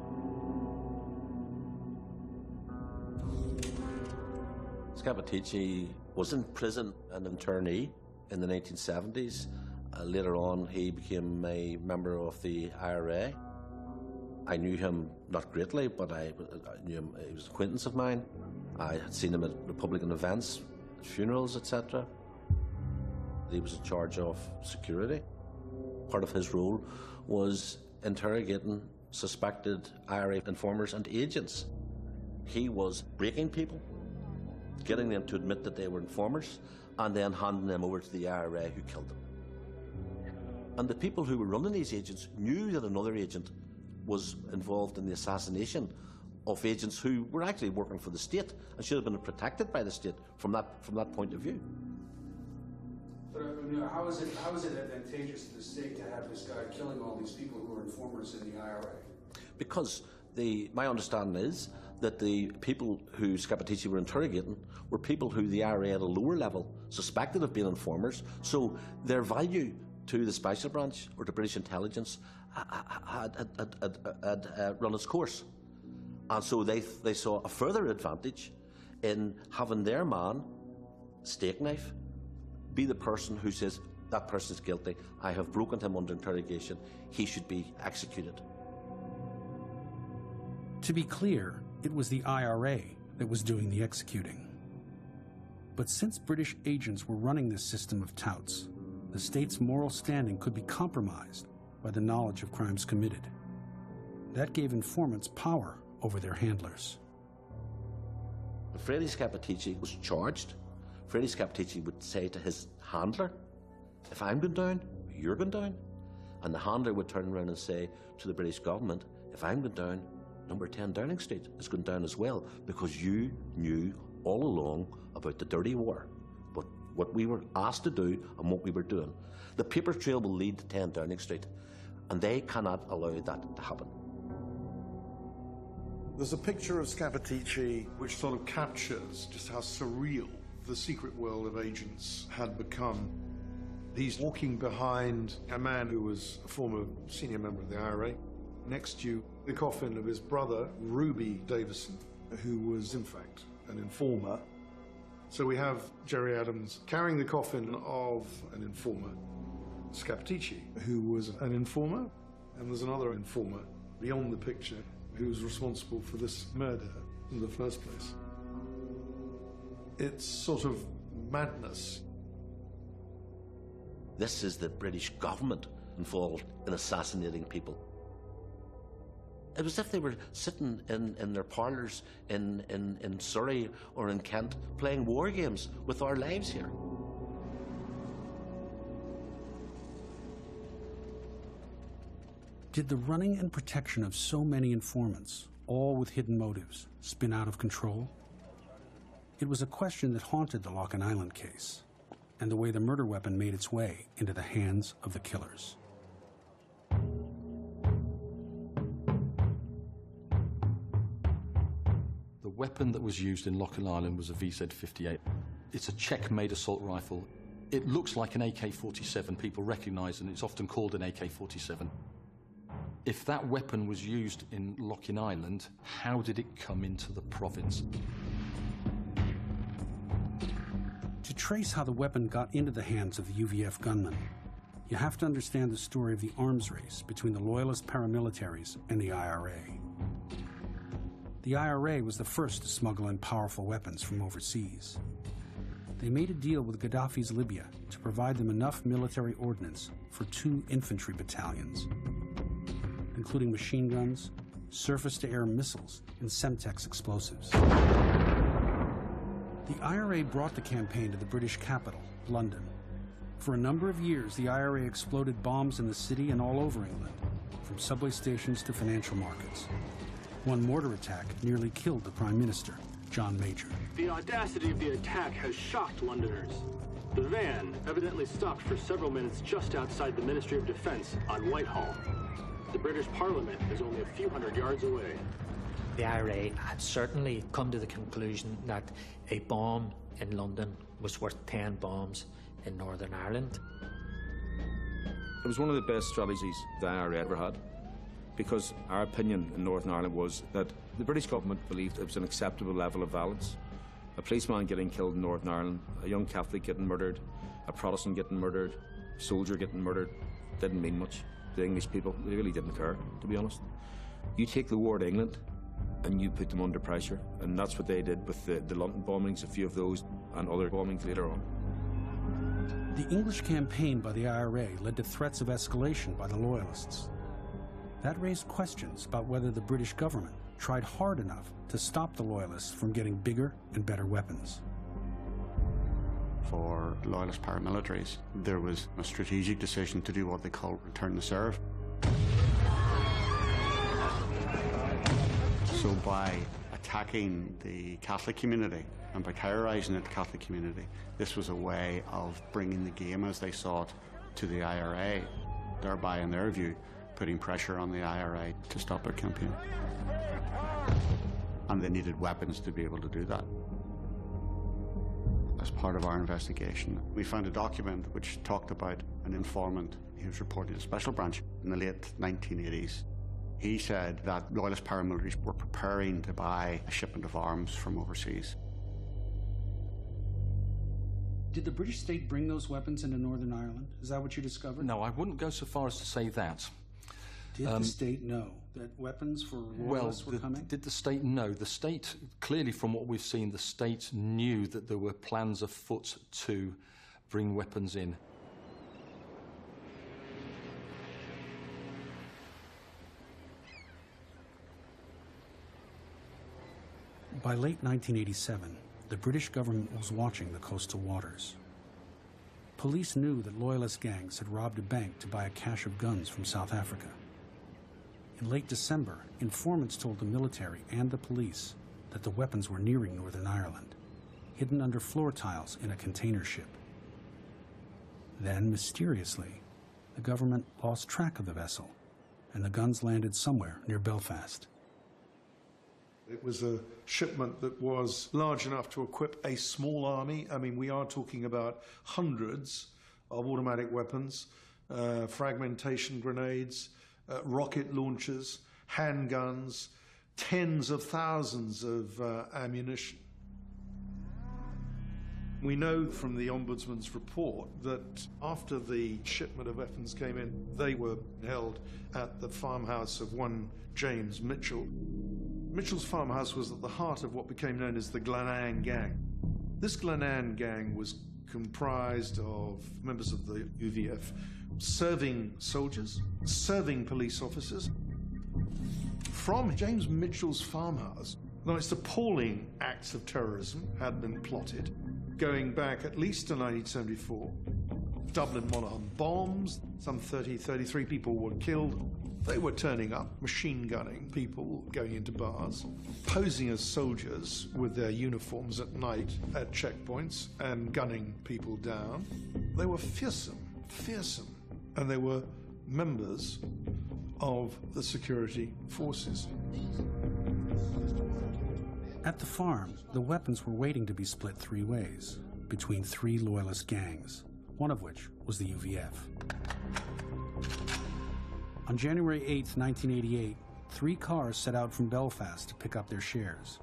Scappaticci was in prison, an internee in the 1970s. Later on, he became a member of the IRA. I knew him not greatly, but I knew him. He was an acquaintance of mine. I had seen him at Republican events, at funerals, etc. He was in charge of security. Part of his role was interrogating suspected IRA informers and agents. He was breaking people, getting them to admit that they were informers, and then handing them over to the IRA who killed them. And the people who were running these agents knew that another agent was involved in the assassination of agents who were actually working for the state and should have been protected by the state from that point of view. But how is it advantageous to the state to have this guy killing all these people who are informers in the IRA? Because my understanding is that the people who Scappaticci were interrogating were people who the IRA at a lower level suspected of being informers, so their value to the special branch or to British intelligence had run its course. And so they saw a further advantage in having their man, Steak Knife, be the person who says, that person's guilty, I have broken him under interrogation, he should be executed. To be clear, it was the IRA that was doing the executing. But since British agents were running this system of touts, the state's moral standing could be compromised by the knowledge of crimes committed. That gave informants power over their handlers. Freddie Scappaticci was charged. Freddie Scappaticci would say to his handler, if I'm going down, you're going down. And the handler would turn around and say to the British government, if I'm going down, number 10 Downing Street is going down as well, because you knew all along about the dirty war, but what we were asked to do and what we were doing. The paper trail will lead to 10 Downing Street, and they cannot allow that to happen. There's a picture of Scappaticci which sort of captures just how surreal the secret world of agents had become. He's walking behind a man who was a former senior member of the IRA. Next to the coffin of his brother, Ruby Davison, who was in fact an informer. So we have Gerry Adams carrying the coffin of an informer, Scappaticci, who was an informer, and there's another informer beyond the picture who was responsible for this murder in the first place. It's sort of madness. This is the British government involved in assassinating people. It was as if they were sitting in their parlours in Surrey or in Kent playing war games with our lives here. Did the running and protection of so many informants, all with hidden motives, spin out of control? It was a question that haunted the Loughinisland case and the way the murder weapon made its way into the hands of the killers. The weapon that was used in Loughinisland was a VZ-58. It's a Czech-made assault rifle. It looks like an AK-47. People recognise it, and it's often called an AK-47. If that weapon was used in Loughinisland, how did it come into the province? To trace how the weapon got into the hands of the UVF gunmen, you have to understand the story of the arms race between the Loyalist paramilitaries and the IRA. The IRA was the first to smuggle in powerful weapons from overseas. They made a deal with Gaddafi's Libya to provide them enough military ordnance for 2 infantry battalions, including machine guns, surface-to-air missiles, and Semtex explosives. The IRA brought the campaign to the British capital, London. For a number of years, the IRA exploded bombs in the city and all over England, from subway stations to financial markets. One mortar attack nearly killed the Prime Minister, John Major. The audacity of the attack has shocked Londoners. The van evidently stopped for several minutes just outside the Ministry of Defence on Whitehall. The British Parliament is only a few hundred yards away. The IRA had certainly come to the conclusion that a bomb in London was worth 10 bombs in Northern Ireland. It was one of the best strategies the IRA ever had, because our opinion in Northern Ireland was that the British government believed it was an acceptable level of violence. A policeman getting killed in Northern Ireland, a young Catholic getting murdered, a Protestant getting murdered, a soldier getting murdered, didn't mean much. The English people, they really didn't care, to be honest. You take the war to England and you put them under pressure, and that's what they did with the London bombings, a few of those, and other bombings later on. The English campaign by the IRA led to threats of escalation by the Loyalists. That raised questions about whether the British government tried hard enough to stop the Loyalists from getting bigger and better weapons. For Loyalist paramilitaries, there was a strategic decision to do what they call return to serve. So by attacking the Catholic community and by terrorising the Catholic community, this was a way of bringing the game as they saw it to the IRA, thereby, in their view, putting pressure on the IRA to stop their campaign. And they needed weapons to be able to do that. As part of our investigation, we found a document which talked about an informant who was reporting to Special Branch in the late 1980s. He said that Loyalist paramilitaries were preparing to buy a shipment of arms from overseas. Did the British state bring those weapons into Northern Ireland? Is that what you discovered? No, I wouldn't go so far as to say that. Did the state know that weapons for Loyalists were coming? Did the state know? The state, clearly from what we've seen, the state knew that there were plans afoot to bring weapons in. By late 1987, the British government was watching the coastal waters. Police knew that Loyalist gangs had robbed a bank to buy a cache of guns from South Africa. In late December, informants told the military and the police that the weapons were nearing Northern Ireland, hidden under floor tiles in a container ship. Then, mysteriously, the government lost track of the vessel, and the guns landed somewhere near Belfast. It was a shipment that was large enough to equip a small army. I mean, we are talking about hundreds of automatic weapons, fragmentation grenades, rocket launchers, handguns, tens of thousands of ammunition. We know from the Ombudsman's report that after the shipment of weapons came in, they were held at the farmhouse of one James Mitchell. Mitchell's farmhouse was at the heart of what became known as the Glenanne Gang. This Glenanne Gang was comprised of members of the UVF, serving soldiers, serving police officers. From James Mitchell's farmhouse, the most appalling acts of terrorism had been plotted, going back at least to 1974. Dublin Monaghan bombs, some 33 people were killed. They were turning up, machine gunning people going into bars, posing as soldiers with their uniforms at night at checkpoints and gunning people down. They were fearsome, and they were members of the security forces. At the farm, the weapons were waiting to be split three ways between three loyalist gangs, one of which was the UVF. On January 8, 1988, 3 cars set out from Belfast to pick up their shares.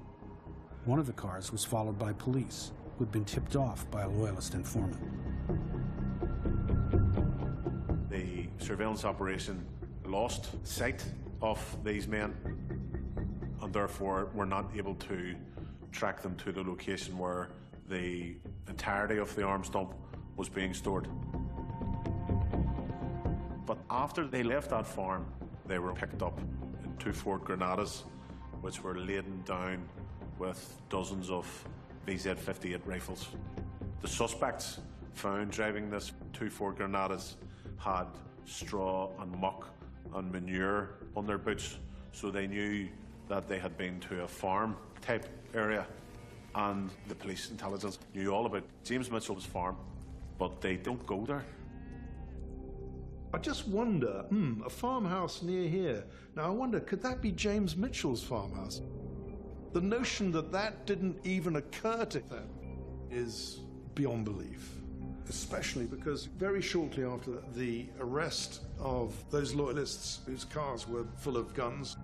One of the cars was followed by police, who had been tipped off by a loyalist informant. The surveillance operation lost sight of these men, and therefore were not able to track them to the location where the entirety of the arms dump was being stored. But after they left that farm, they were picked up in 2 Ford Grenadas, which were laden down with dozens of VZ-58 rifles. The suspects found driving this 2 Ford Grenadas had straw and muck and manure on their boots, so they knew that they had been to a farm-type area, and the police intelligence knew all about James Mitchell's farm, but they don't go there. I just wonder, a farmhouse near here. Now I wonder, could that be James Mitchell's farmhouse? The notion that that didn't even occur to them is beyond belief, especially because very shortly after the arrest of those loyalists whose cars were full of guns,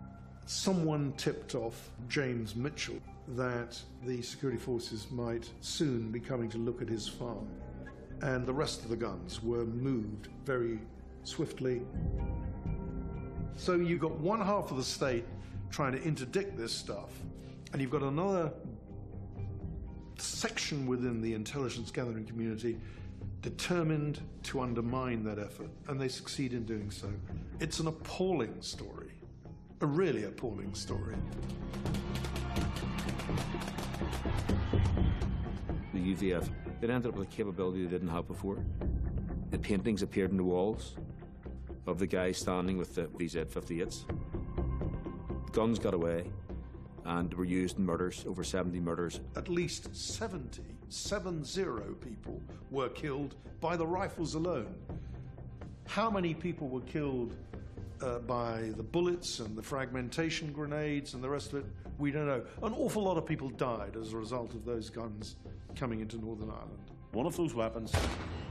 someone tipped off James Mitchell that the security forces might soon be coming to look at his farm. And the rest of the guns were moved very swiftly. So you've got one half of the state trying to interdict this stuff, and you've got another section within the intelligence gathering community determined to undermine that effort, and they succeed in doing so. It's an appalling story, a really appalling story. The UVF, it ended up with a capability they didn't have before. The paintings appeared on the walls of the guys standing with the VZ-58s. The guns got away and were used in murders, over 70 murders. At least 70 people were killed by the rifles alone. How many people were killed by the bullets and the fragmentation grenades and the rest of it, we don't know. An awful lot of people died as a result of those guns coming into Northern Ireland. One of those weapons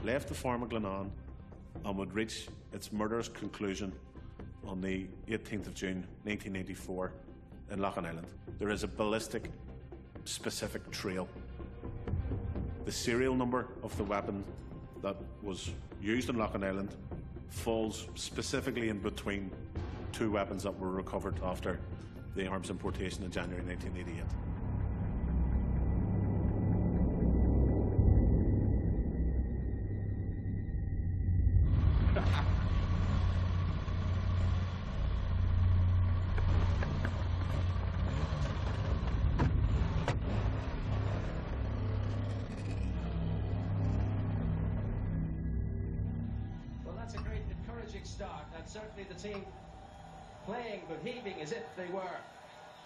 left the farm of Glenanne and would reach its murderous conclusion on the 18th of June 1984 in Loughinisland. There is a ballistic specific trail. The serial number of the weapon that was used in Loughinisland falls specifically in between 2 weapons that were recovered after the arms importation in January 1988. Start, and certainly the team playing but heaving as if they were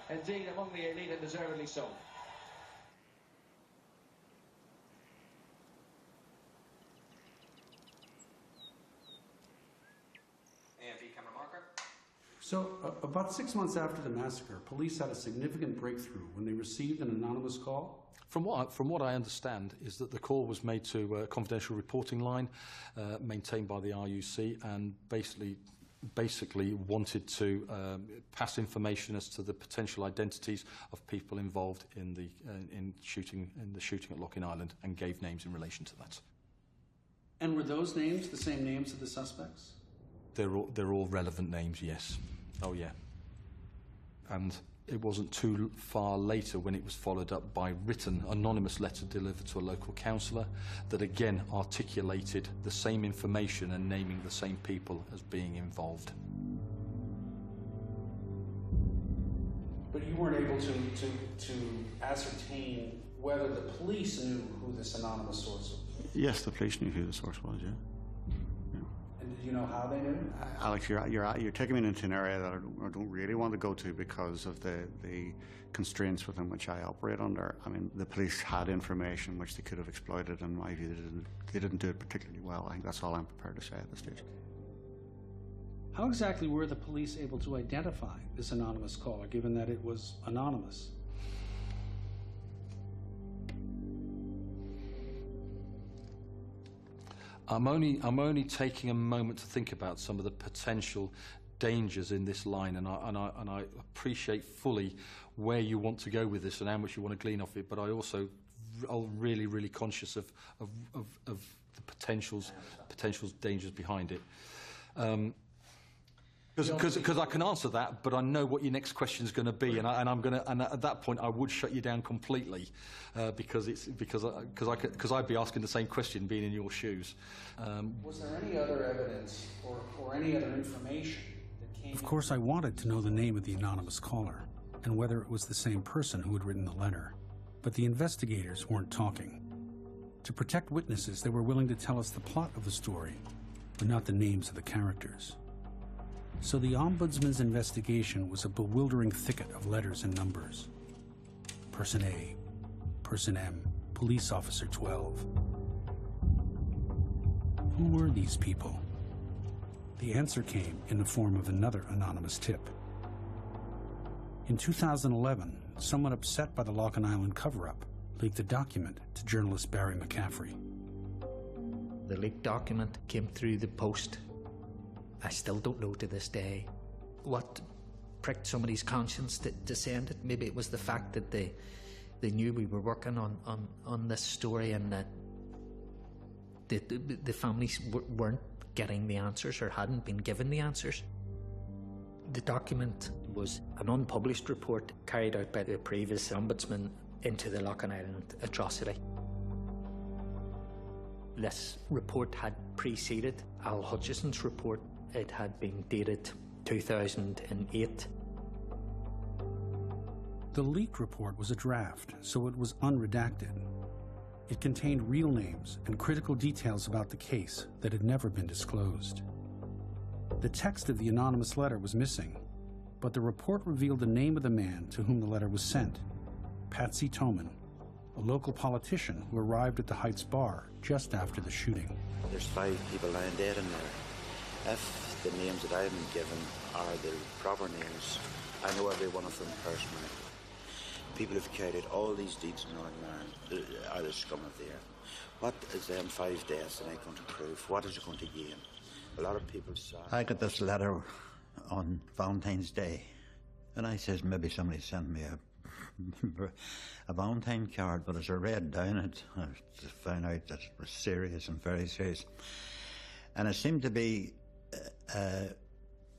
indeed among the elite, and deservedly so. AFE camera marker. So, about 6 months after the massacre, police had a significant breakthrough when they received an anonymous call. From what I understand is that the call was made to a confidential reporting line maintained by the RUC, and basically basically wanted to pass information as to the potential identities of people involved in the shooting at Loughinisland, and gave names in relation to that. And were those names the same names of the suspects? They're all relevant names, yes. Oh yeah. And it wasn't too far later when it was followed up by written anonymous letter delivered to a local councillor that again articulated the same information and naming the same people as being involved. But you weren't able to ascertain whether the police knew who this anonymous source was? Yes, the police knew who the source was, yeah. And did you know how they knew? Alex, you're taking me into an area that I don't really want to go to because of the constraints within which I operate under. I mean, the police had information which they could have exploited. In my view, they didn't do it particularly well. I think that's all I'm prepared to say at this stage. How exactly were the police able to identify this anonymous caller, given that it was anonymous? I'm only taking a moment to think about some of the potential dangers in this line, and I appreciate fully where you want to go with this and how much you want to glean off it. But I also am really conscious of the potential dangers behind it. Because I can answer that, but I know what your next question is going to be, and at that point I would shut you down completely, because I'd be asking the same question, being in your shoes. Was there any other evidence or any other information that came? Of course, I wanted to know the name of the anonymous caller and whether it was the same person who had written the letter, but the investigators weren't talking. To protect witnesses, they were willing to tell us the plot of the story, but not the names of the characters. So the Ombudsman's investigation was a bewildering thicket of letters and numbers. Person A, Person M, Police Officer 12. Who were these people? The answer came in the form of another anonymous tip. In 2011, someone upset by the Loughinisland cover-up leaked a document to journalist Barry McCaffrey. The leaked document came through the post. I still don't know to this day what pricked somebody's conscience to send it. Maybe it was the fact that they knew we were working on this story, and that the families weren't getting the answers or hadn't been given the answers. The document was an unpublished report carried out by the previous ombudsman into the Loughinisland atrocity. This report had preceded Al Hutchison's report. It had been dated 2008. The leaked report was a draft, so it was unredacted. It contained real names and critical details about the case that had never been disclosed. The text of the anonymous letter was missing, but the report revealed the name of the man to whom the letter was sent, Patsy Toman, a local politician who arrived at the Heights bar just after the shooting. There's 5 people lying dead in there. If the names that I've been given are the proper names, I know every one of them personally. People who've carried out all these deeds in Northern Ireland are the scum of the earth. What is them 5 deaths that I'm going to prove? What is it going to gain? A lot of people saw. I got this letter on Valentine's Day, and I says maybe somebody sent me a Valentine card, but as I read down it, I found out that it was serious and very serious. And it seemed to be,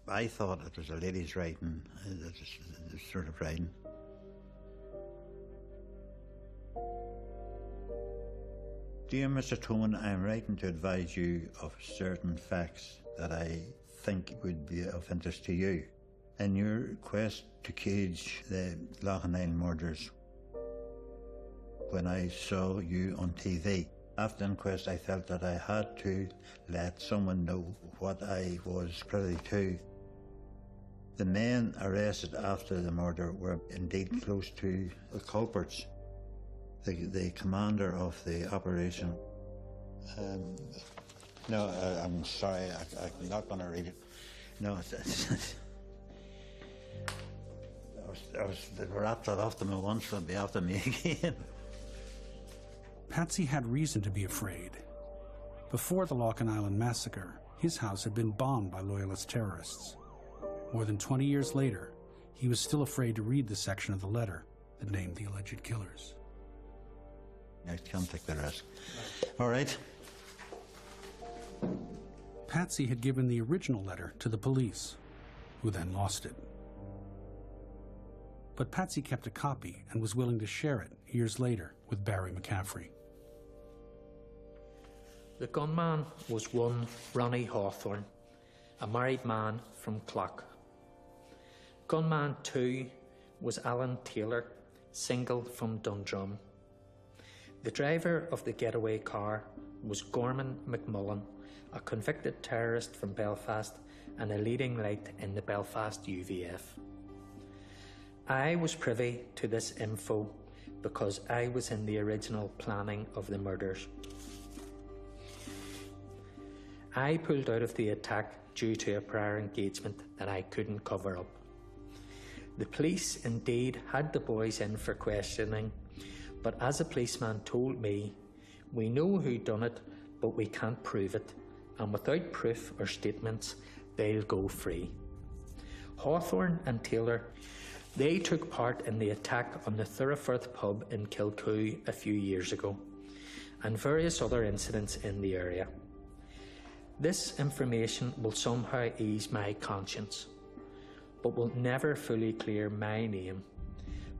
I thought it was a lady's writing, this sort of writing. Dear Mr. Toman, I am writing to advise you of certain facts that I think would be of interest to you in your quest to cage the Loughinisland murders. When I saw you on TV, after the inquest, I felt that I had to let someone know what I was privy to. The men arrested after the murder were indeed close to the culprits. The commander of the operation. No, I'm sorry, I'm not going to read it. No, they were after me once, they'll be after me again. Patsy had reason to be afraid. Before the Loughinisland massacre, His house had been bombed by Loyalist terrorists. More than 20 years later, he was still afraid to read the section of the letter that named the alleged killers. I can't take the risk. All right. Patsy had given the original letter to the police, who then lost it. But Patsy kept a copy and was willing to share it years later with Barry McCaffrey. The gunman was one Ronnie Hawthorne, a married man from Clough. Gunman 2 was Alan Taylor, single from Dundrum. The driver of the getaway car was Gorman McMullen, a convicted terrorist from Belfast and a leading light in the Belfast UVF. I was privy to this info because I was in the original planning of the murders. I pulled out of the attack due to a prior engagement that I couldn't cover up. The police indeed had the boys in for questioning, but as a policeman told me, we know who done it, but we can't prove it, and without proof or statements, they'll go free. Hawthorne and Taylor, they took part in the attack on the Thurifirth pub in Kilcoo a few years ago, and various other incidents in the area. This information will somehow ease my conscience, but will never fully clear my name.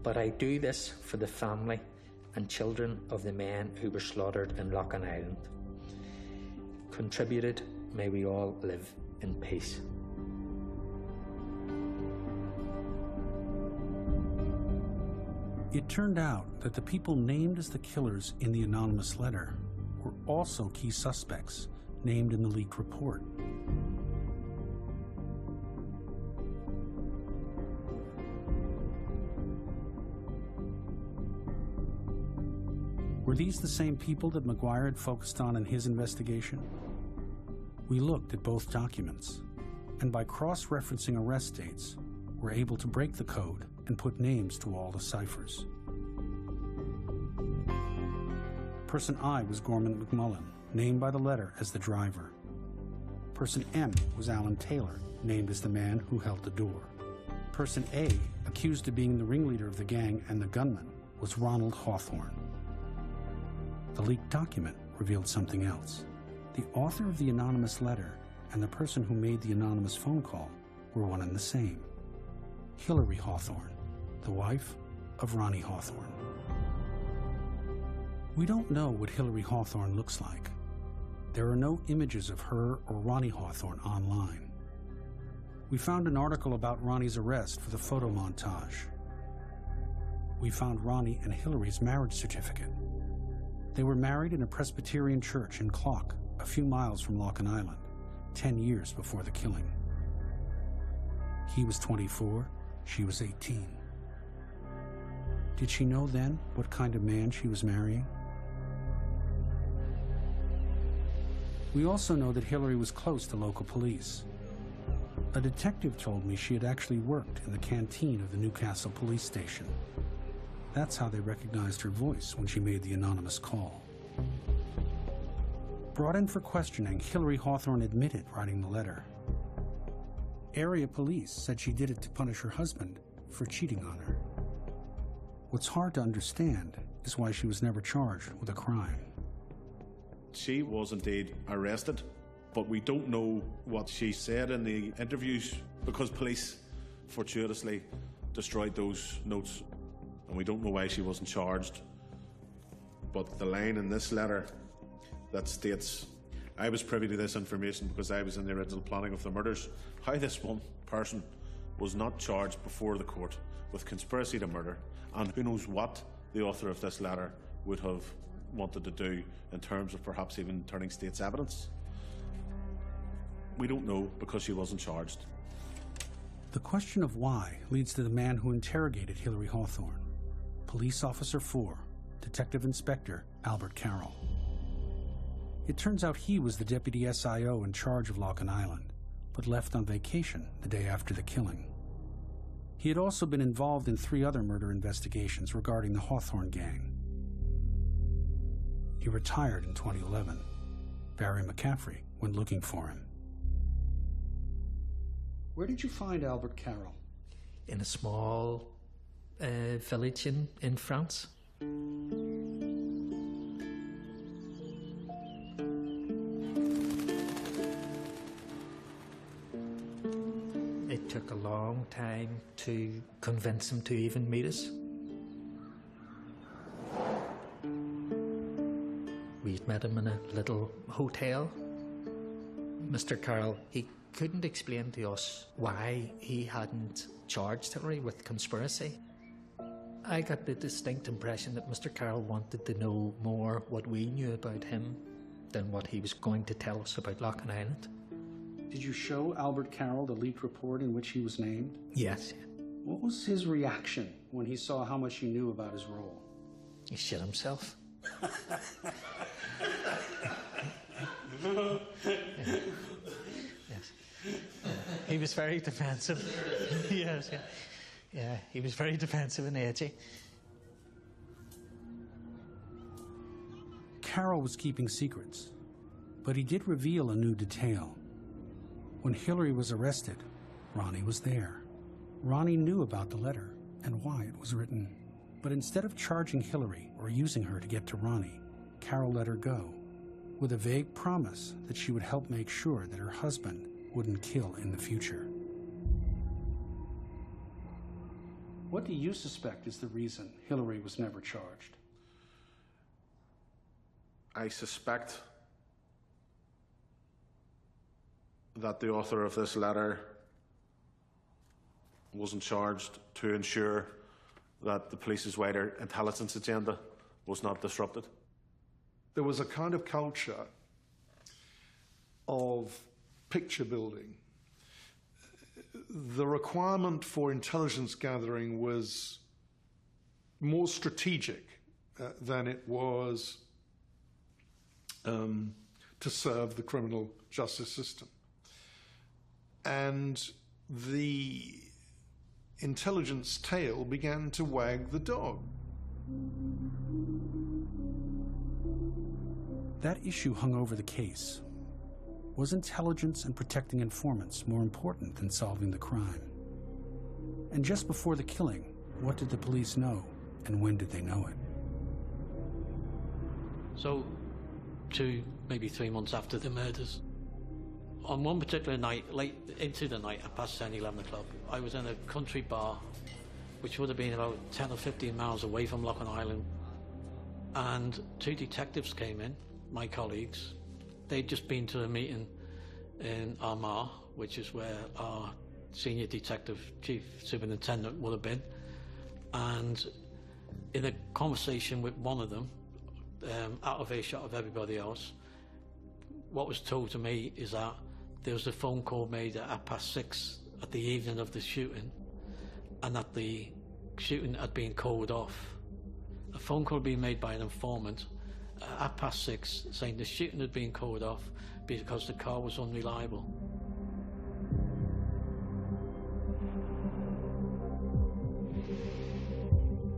But I do this for the family and children of the men who were slaughtered in Loughinisland. Contributed, may we all live in peace. It turned out that the people named as the killers in the anonymous letter were also key suspects named in the leaked report. Were these the same people that McGuire had focused on in his investigation? We looked at both documents, and by cross-referencing arrest dates, were able to break the code and put names to all the ciphers. Person I was Gorman McMullen, named by the letter as the driver. Person M was Alan Taylor, named as the man who held the door. Person A, accused of being the ringleader of the gang and the gunman, was Ronald Hawthorne. The leaked document revealed something else. The author of the anonymous letter and the person who made the anonymous phone call were one and the same. Hilary Hawthorne, the wife of Ronnie Hawthorne. We don't know what Hilary Hawthorne looks like. There are no images of her or Ronnie Hawthorne online. We found an article about Ronnie's arrest for the photo montage. We found Ronnie and Hilary's marriage certificate. They were married in a Presbyterian church in Clough, a few miles from Loughinisland, 10 years before the killing. He was 24, she was 18. Did she know then what kind of man she was marrying? We also know that Hilary was close to local police. A detective told me she had actually worked in the canteen of the Newcastle police station. That's how they recognized her voice when she made the anonymous call. Brought in for questioning, Hilary Hawthorne admitted writing the letter. Area police said she did it to punish her husband for cheating on her. What's hard to understand is why she was never charged with a crime. She was indeed arrested, but we don't know what she said in the interviews because police fortuitously destroyed those notes, and we don't know why she wasn't charged. But the line in this letter that states, I was privy to this information because I was in the original planning of the murders, how this one person was not charged before the court with conspiracy to murder, and who knows what the author of this letter would have wanted to do in terms of perhaps even turning state's evidence. We don't know because she wasn't charged. The question of why leads to the man who interrogated Hilary Hawthorne, Police Officer 4, Detective Inspector Albert Carroll. It turns out he was the deputy SIO in charge of Loughinisland, but left on vacation the day after the killing. He had also been involved in 3 other murder investigations regarding the Hawthorne gang. He retired in 2011. Barry McCaffrey went looking for him. Where did you find Albert Carroll? In a small village in France. It took a long time to convince him to even meet us. We'd met him in a little hotel. Mr. Carroll, he couldn't explain to us why he hadn't charged Hillary with conspiracy. I got the distinct impression that Mr. Carroll wanted to know more what we knew about him than what he was going to tell us about Loughinisland. Did you show Albert Carroll the leaked report in which he was named? Yes. What was his reaction when he saw how much you knew about his role? He shit himself. Yes. He was very defensive. Yes, yeah. Yeah, he was very defensive and edgy. Carroll was keeping secrets, but he did reveal a new detail. When Hillary was arrested, Ronnie was there. Ronnie knew about the letter and why it was written. But instead of charging Hillary or using her to get to Ronnie, Carroll let her go, with a vague promise that she would help make sure that her husband wouldn't kill in the future. What do you suspect is the reason Hillary was never charged? I suspect that the author of this letter wasn't charged to ensure that the police's wider intelligence agenda was not disrupted. There was a kind of culture of picture building. The requirement for intelligence gathering was more strategic than it was to serve the criminal justice system. And the intelligence tail began to wag the dog. That issue hung over the case. Was intelligence and protecting informants more important than solving the crime? And just before the killing, what did the police know, and when did they know it? So, 2, maybe 3 months after the murders, on one particular night, late into the night, at past 10, 11 o'clock, I was in a country bar, which would have been about 10 or 15 miles away from Loughinisland, and 2 detectives came in, my colleagues. They'd just been to a meeting in Armagh, which is where our senior detective, chief superintendent, would have been. And in a conversation with one of them, out of earshot of everybody else, what was told to me is that there was a phone call made at 6:30 at the evening of the shooting, and that the shooting had been called off. A phone call had been made by an informant at 6:30 saying the shooting had been called off because the car was unreliable.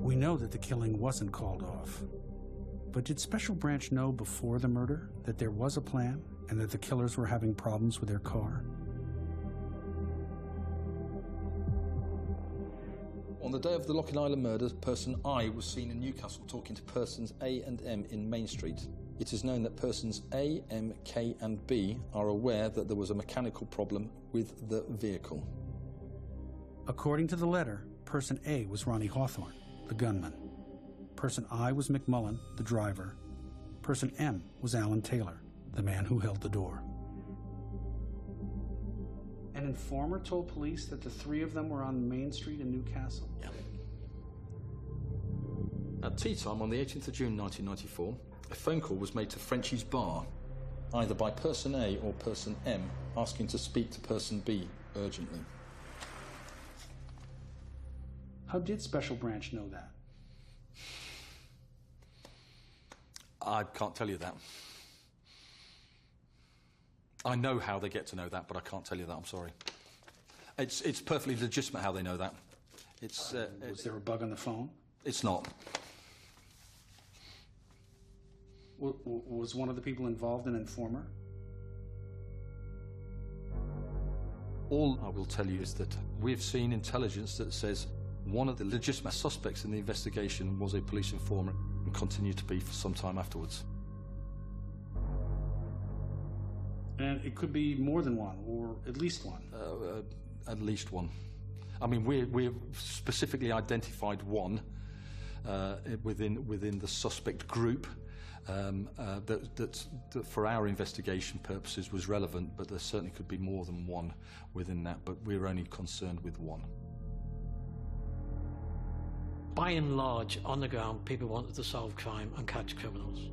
We know that the killing wasn't called off. But did Special Branch know before the murder that there was a plan and that the killers were having problems with their car? On the day of the Loughinisland murders, person I was seen in Newcastle talking to persons A and M in Main Street. It is known that persons A, M, K and B are aware that there was a mechanical problem with the vehicle. According to the letter, person A was Ronnie Hawthorne, the gunman. Person I was McMullen, the driver. Person M was Alan Taylor, the man who held the door. An informer told police that the 3 of them were on Main Street in Newcastle? Yeah. At tea time on the 18th of June 1994, a phone call was made to Frenchie's bar, either by person A or person M, asking to speak to person B urgently. How did Special Branch know that? I can't tell you that. I know how they get to know that, but I can't tell you that, I'm sorry. It's perfectly legitimate how they know that. Was there a bug on the phone? It's not. Was one of the people involved an informer? All I will tell you is that we've seen intelligence that says one of the legitimate suspects in the investigation was a police informant and continued to be for some time afterwards. And it could be more than one, or at least one. At least one. I mean, we've specifically identified one within the suspect group that for our investigation purposes was relevant, but there certainly could be more than one within that, but we're only concerned with one. By and large, on the ground, people wanted to solve crime and catch criminals.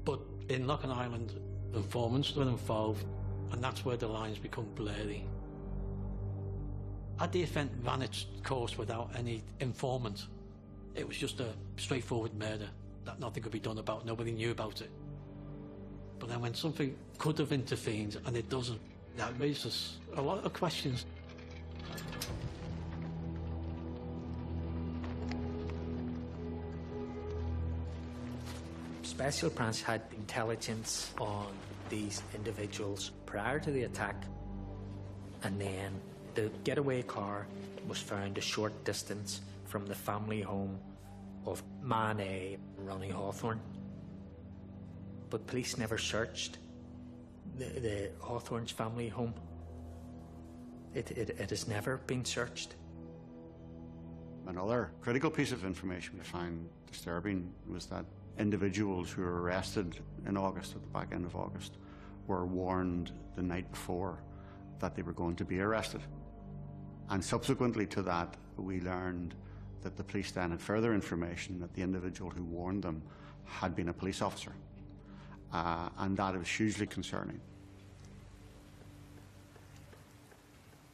But in Loughinisland, informants were involved, and that's where the lines become blurry. Had the event ran its course without any informant, it was just a straightforward murder that nothing could be done about, nobody knew about it. But then when something could have intervened and it doesn't, that raises a lot of questions. Special Branch had intelligence on these individuals prior to the attack, and then the getaway car was found a short distance from the family home of Man A and Ronnie Hawthorne. But police never searched the Hawthorne's family home. It has never been searched. Another critical piece of information we found disturbing was that individuals who were arrested in August, at the back end of August, were warned the night before that they were going to be arrested. And subsequently to that, we learned that the police then had further information that the individual who warned them had been a police officer. And that was hugely concerning.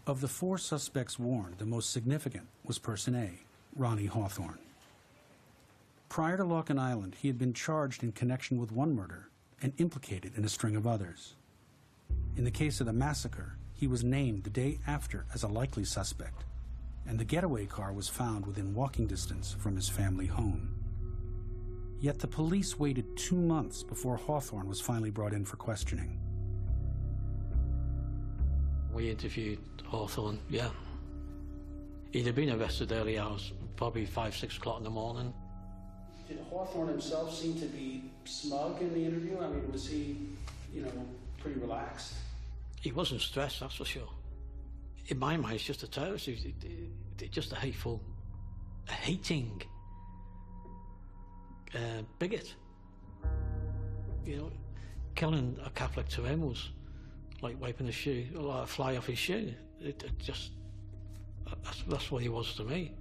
Of the 4 suspects warned, the most significant was Person A, Ronnie Hawthorne. Prior to Loughinisland, he had been charged in connection with one murder and implicated in a string of others. In the case of the massacre, he was named the day after as a likely suspect, and the getaway car was found within walking distance from his family home. Yet the police waited 2 months before Hawthorne was finally brought in for questioning. We interviewed Hawthorne, yeah. He'd have been arrested early hours, probably 5, 6 o'clock in the morning. Did Hawthorne himself seem to be smug in the interview? I mean, was he, pretty relaxed? He wasn't stressed, that's for sure. In my mind, he's just a terrorist. He's just a hating bigot. Killing a Catholic to him was like wiping a fly off his shoe. That's what he was to me.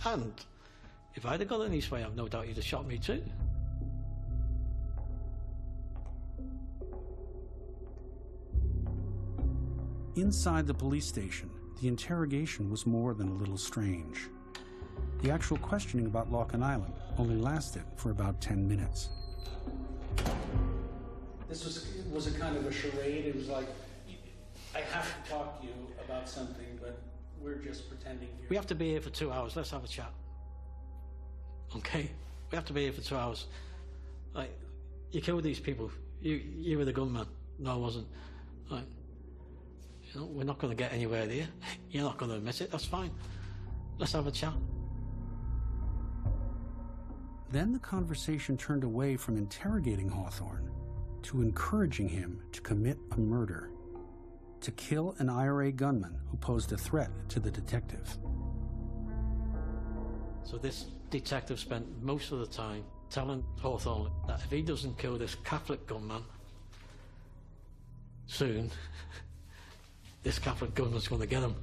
And if I'd have got in his way, I've no doubt he'd have shot me too. Inside the police station, the interrogation was more than a little strange. The actual questioning about Loughinisland only lasted for about 10 minutes. This was a kind of a charade. It was like, I have to talk to you about something, but we're just pretending here. We have to be here for 2 hours. Let's have a chat. Okay? We have to be here for 2 hours. Like, you killed these people. You were the gunman. No, I wasn't. Like, we're not going to get anywhere there. You're not going to admit it. That's fine. Let's have a chat. Then the conversation turned away from interrogating Hawthorne to encouraging him to commit a murder, to kill an IRA gunman who posed a threat to the detective. So this detective spent most of the time telling Hawthorne that if he doesn't kill this Catholic gunman soon, this Catholic gunman's going to get him.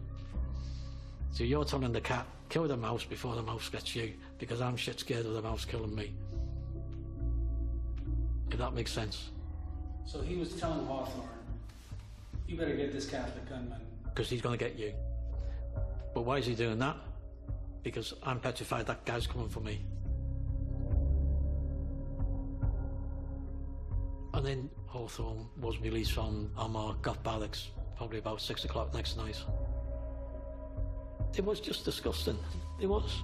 So you're telling the cat, kill the mouse before the mouse gets you, because I'm shit scared of the mouse killing me. If that makes sense. So he was telling Hawthorne, you better get this Catholic gunman. Because he's going to get you. But why is he doing that? Because I'm petrified that guy's coming for me. And then Hawthorne was released from Armagh Goth Barracks, probably about 6 o'clock next night. It was just disgusting. It was.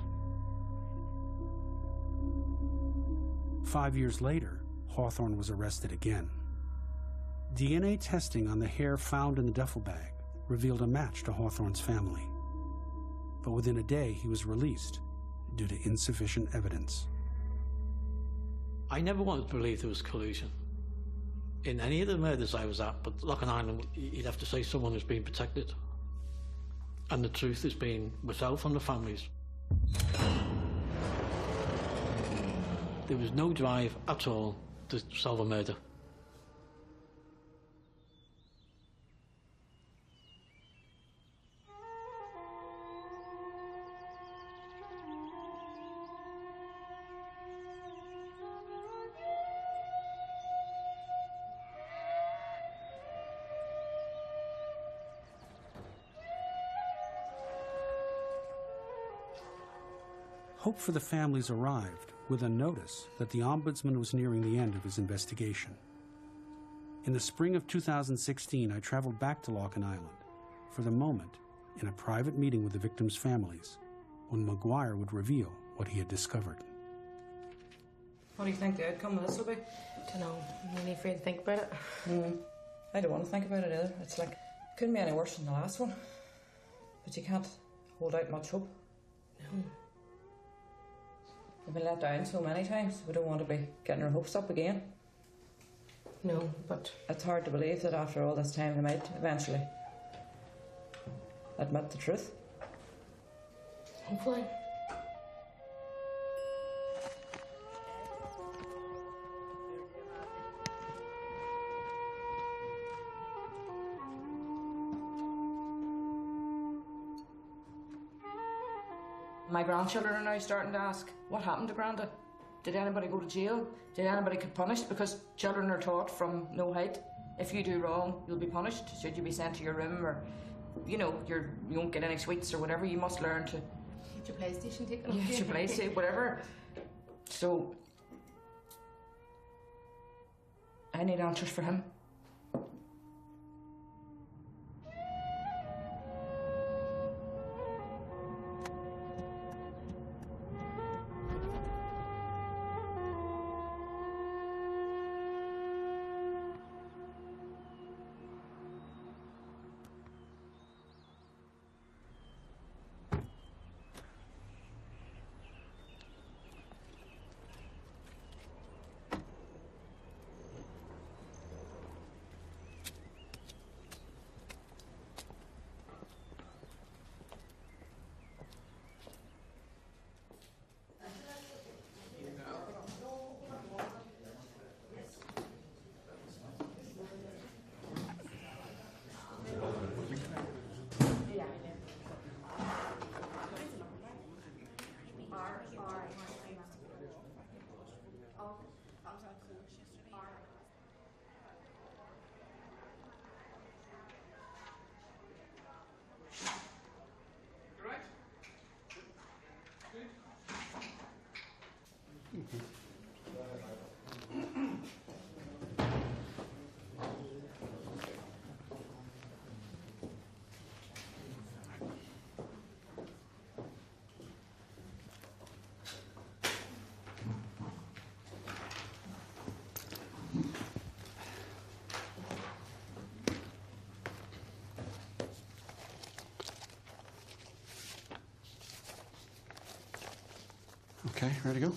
5 years later, Hawthorne was arrested again. DNA testing on the hair found in the duffel bag revealed a match to Hawthorne's family. But within a day, he was released due to insufficient evidence. I never wanted to believe there was collusion in any of the murders I was at, but Loughinisland, you'd have to say someone who's been protected. And the truth is being withheld from the families. There was no drive at all to solve a murder. Hope for the families arrived with a notice that the Ombudsman was nearing the end of his investigation. In the spring of 2016, I traveled back to Loughinisland for the moment in a private meeting with the victims' families when Maguire would reveal what he had discovered. What do you think the outcome of this will be? I don't know. I'm really afraid to think about it. I don't want to think about it either. It's like, it couldn't be any worse than the last one. But you can't hold out much hope. No. We've been let down so many times. We don't want to be getting our hopes up again. No, but it's hard to believe that after all this time they might eventually admit the truth. Hopefully. My grandchildren are now starting to ask, what happened to Granda? Did anybody go to jail? Did anybody get punished? Because children are taught from no height, if you do wrong, you'll be punished. Should you be sent to your room, or, you know, you won't get any sweets or whatever, you must learn to... Get your PlayStation taken off. Get your PlayStation, whatever. So, I need answers for him. Okay, ready to go?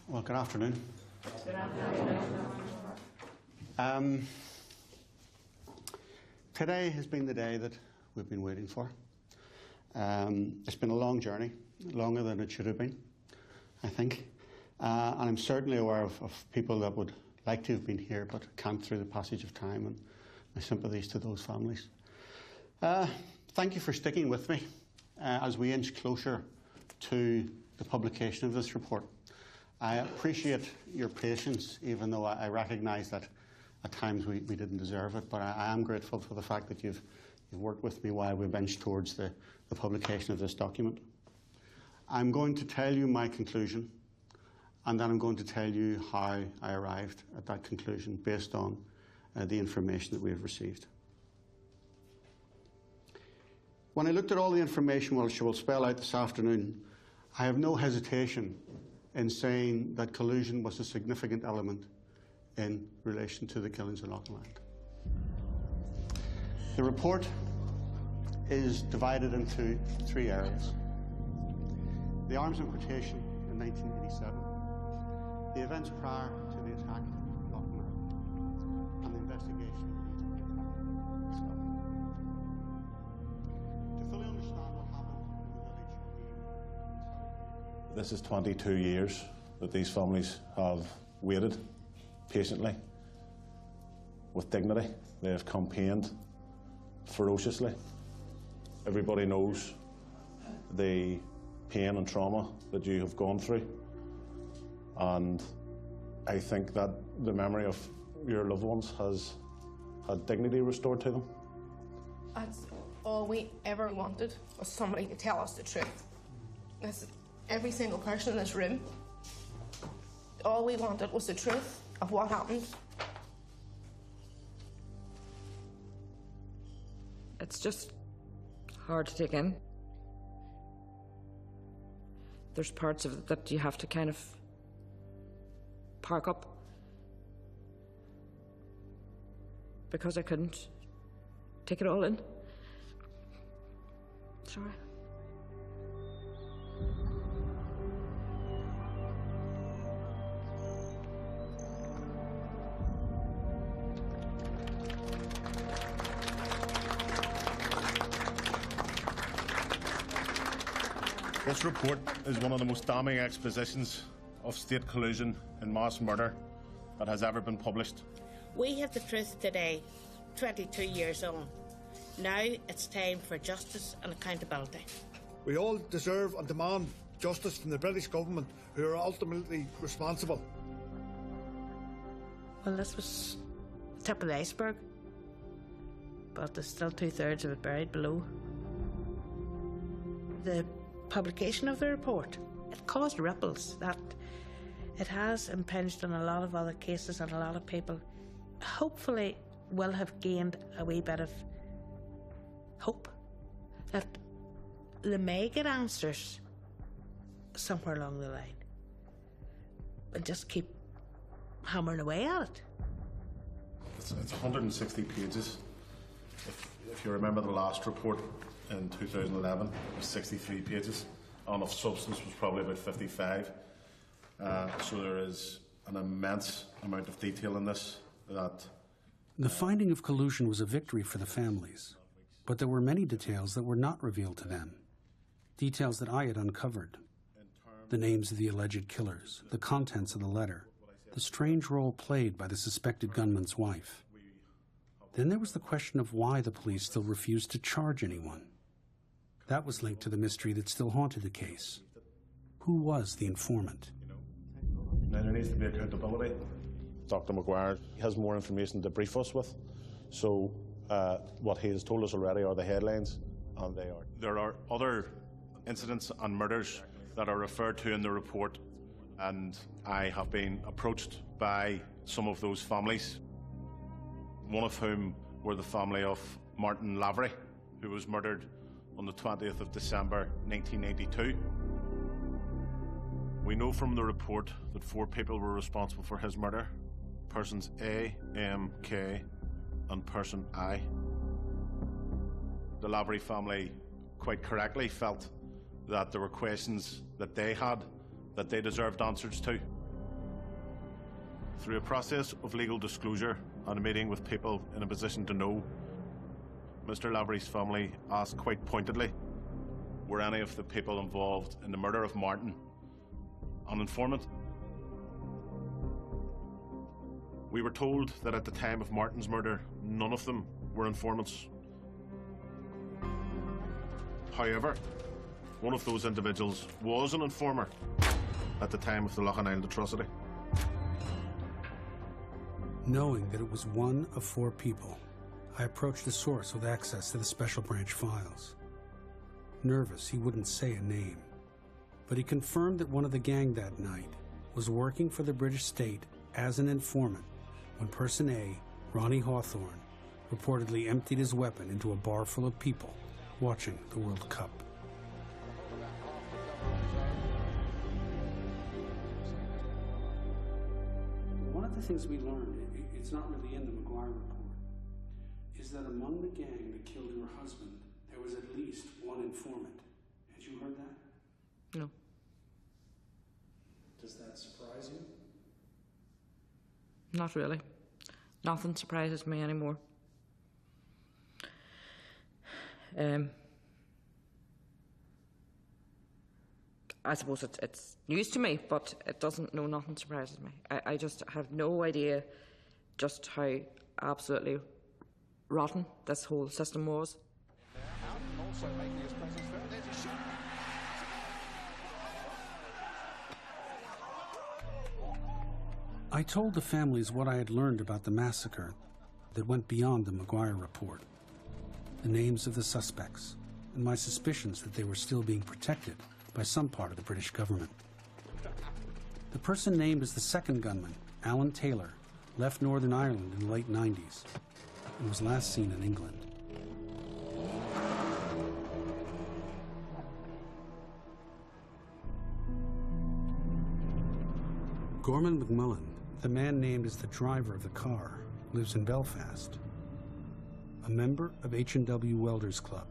Well, good afternoon. Good afternoon. Today has been the day that we've been waiting for. It's been a long journey, longer than it should have been, I think. And I'm certainly aware of people that would like to have been here but can't through the passage of time, and my sympathies to those families. Thank you for sticking with me as we inch closer to the publication of this report. I appreciate your patience, even though I recognise that at times we didn't deserve it, but I am grateful for the fact that you've worked with me while we've inched towards the publication of this document. I'm going to tell you my conclusion, and then I'm going to tell you how I arrived at that conclusion based on the information that we have received. When I looked at all the information which I will spell out this afternoon, I have no hesitation in saying that collusion was a significant element in relation to the killings in Loughinisland. The report is divided into three areas. The arms importation in 1987, the events prior to the attack in Loughinisland, and the investigation of the itself. To fully understand what happened in the village of This is 22 years that these families have waited patiently, with dignity. They have campaigned ferociously. Everybody knows the pain and trauma that you have gone through, and I think that the memory of your loved ones has had dignity restored to them. That's all we ever wanted, was somebody to tell us the truth. That's every single person in this room. All we wanted was the truth of what happened. It's just hard to take in. There's parts of it that you have to kind of park up, because I couldn't take it all in. Sorry. This report is one of the most damning expositions of state collusion in mass murder that has ever been published. We have the truth today, 22 years on. Now it's time for justice and accountability. We all deserve and demand justice from the British government, who are ultimately responsible. Well, this was the tip of the iceberg, but there's still 2/3 of it buried below. The publication of the report, it caused ripples that it has impinged on a lot of other cases, and a lot of people hopefully will have gained a wee bit of hope that they may get answers somewhere along the line, and just keep hammering away at it. It's 160 pages. If you remember the last report in 2011, it was 63 pages, and of substance was probably about 55. So there is an immense amount of detail in this. The finding of collusion was a victory for the families, but there were many details that were not revealed to them. Details that I had uncovered. The names of the alleged killers, the contents of the letter, the strange role played by the suspected gunman's wife. Then there was the question of why the police still refused to charge anyone. That was linked to the mystery that still haunted the case. Who was the informant? Now there needs to be accountability. Dr. McGuire has more information to brief us with, so what he has told us already are the headlines, and they are. There are other incidents and murders that are referred to in the report, and I have been approached by some of those families, one of whom were the family of Martin Lavery, who was murdered on the 20th of December 1982. We know from the report that 4 people were responsible for his murder: persons A, M, K, and person I. The Lavery family quite correctly felt that there were questions that they had that they deserved answers to. Through a process of legal disclosure and a meeting with people in a position to know, Mr. Lavery's family asked quite pointedly, were any of the people involved in the murder of Martin an informant? We were told that at the time of Martin's murder, none of them were informants. However, one of those individuals was an informer at the time of the Loughinisland atrocity. Knowing that it was one of 4 people, I approached the source with access to the special branch files. Nervous, he wouldn't say a name, but he confirmed that one of the gang that night was working for the British state as an informant when person A, Ronnie Hawthorne, reportedly emptied his weapon into a bar full of people watching the World Cup. of the things we learned, it's not really in the McGuire report, is that among the gang that killed your husband, there was at least one informant. Had you heard that? No. Does that surprise you? Not really. Nothing surprises me anymore. I suppose it's news to me, but it doesn't. No, nothing surprises me. I just have no idea just how absolutely rotten this whole system was. I told the families what I had learned about the massacre that went beyond the McGuire report. The names of the suspects, and my suspicions that they were still being protected by some part of the British government. The person named as the second gunman, Alan Taylor, left Northern Ireland in the late 90s and was last seen in England. Gorman McMullen, the man named as the driver of the car, lives in Belfast, a member of H&W Welders Club.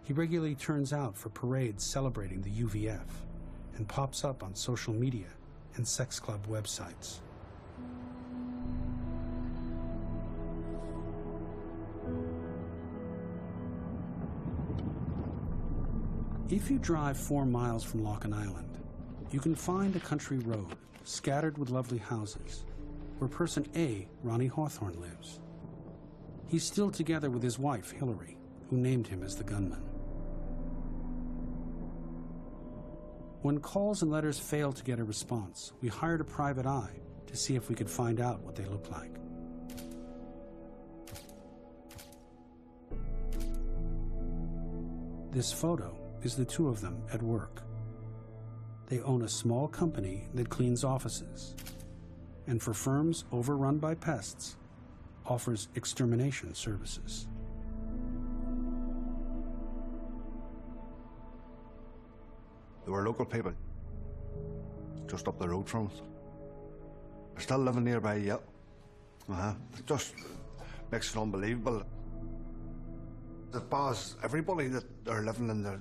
He regularly turns out for parades celebrating the UVF and pops up on social media and sex club websites. If you drive 4 miles from Loughinisland, you can find a country road scattered with lovely houses where person A, Ronnie Hawthorne, lives. He's still together with his wife, Hilary, who named him as the gunman. When calls and letters failed to get a response, we hired a private eye to see if we could find out what they looked like. This photo is the two of them at work. They own a small company that cleans offices, and for firms overrun by pests, offers extermination services. They were local people, just up the road from us. They're still living nearby yet. It just makes it unbelievable. It bothers everybody that they're living in there.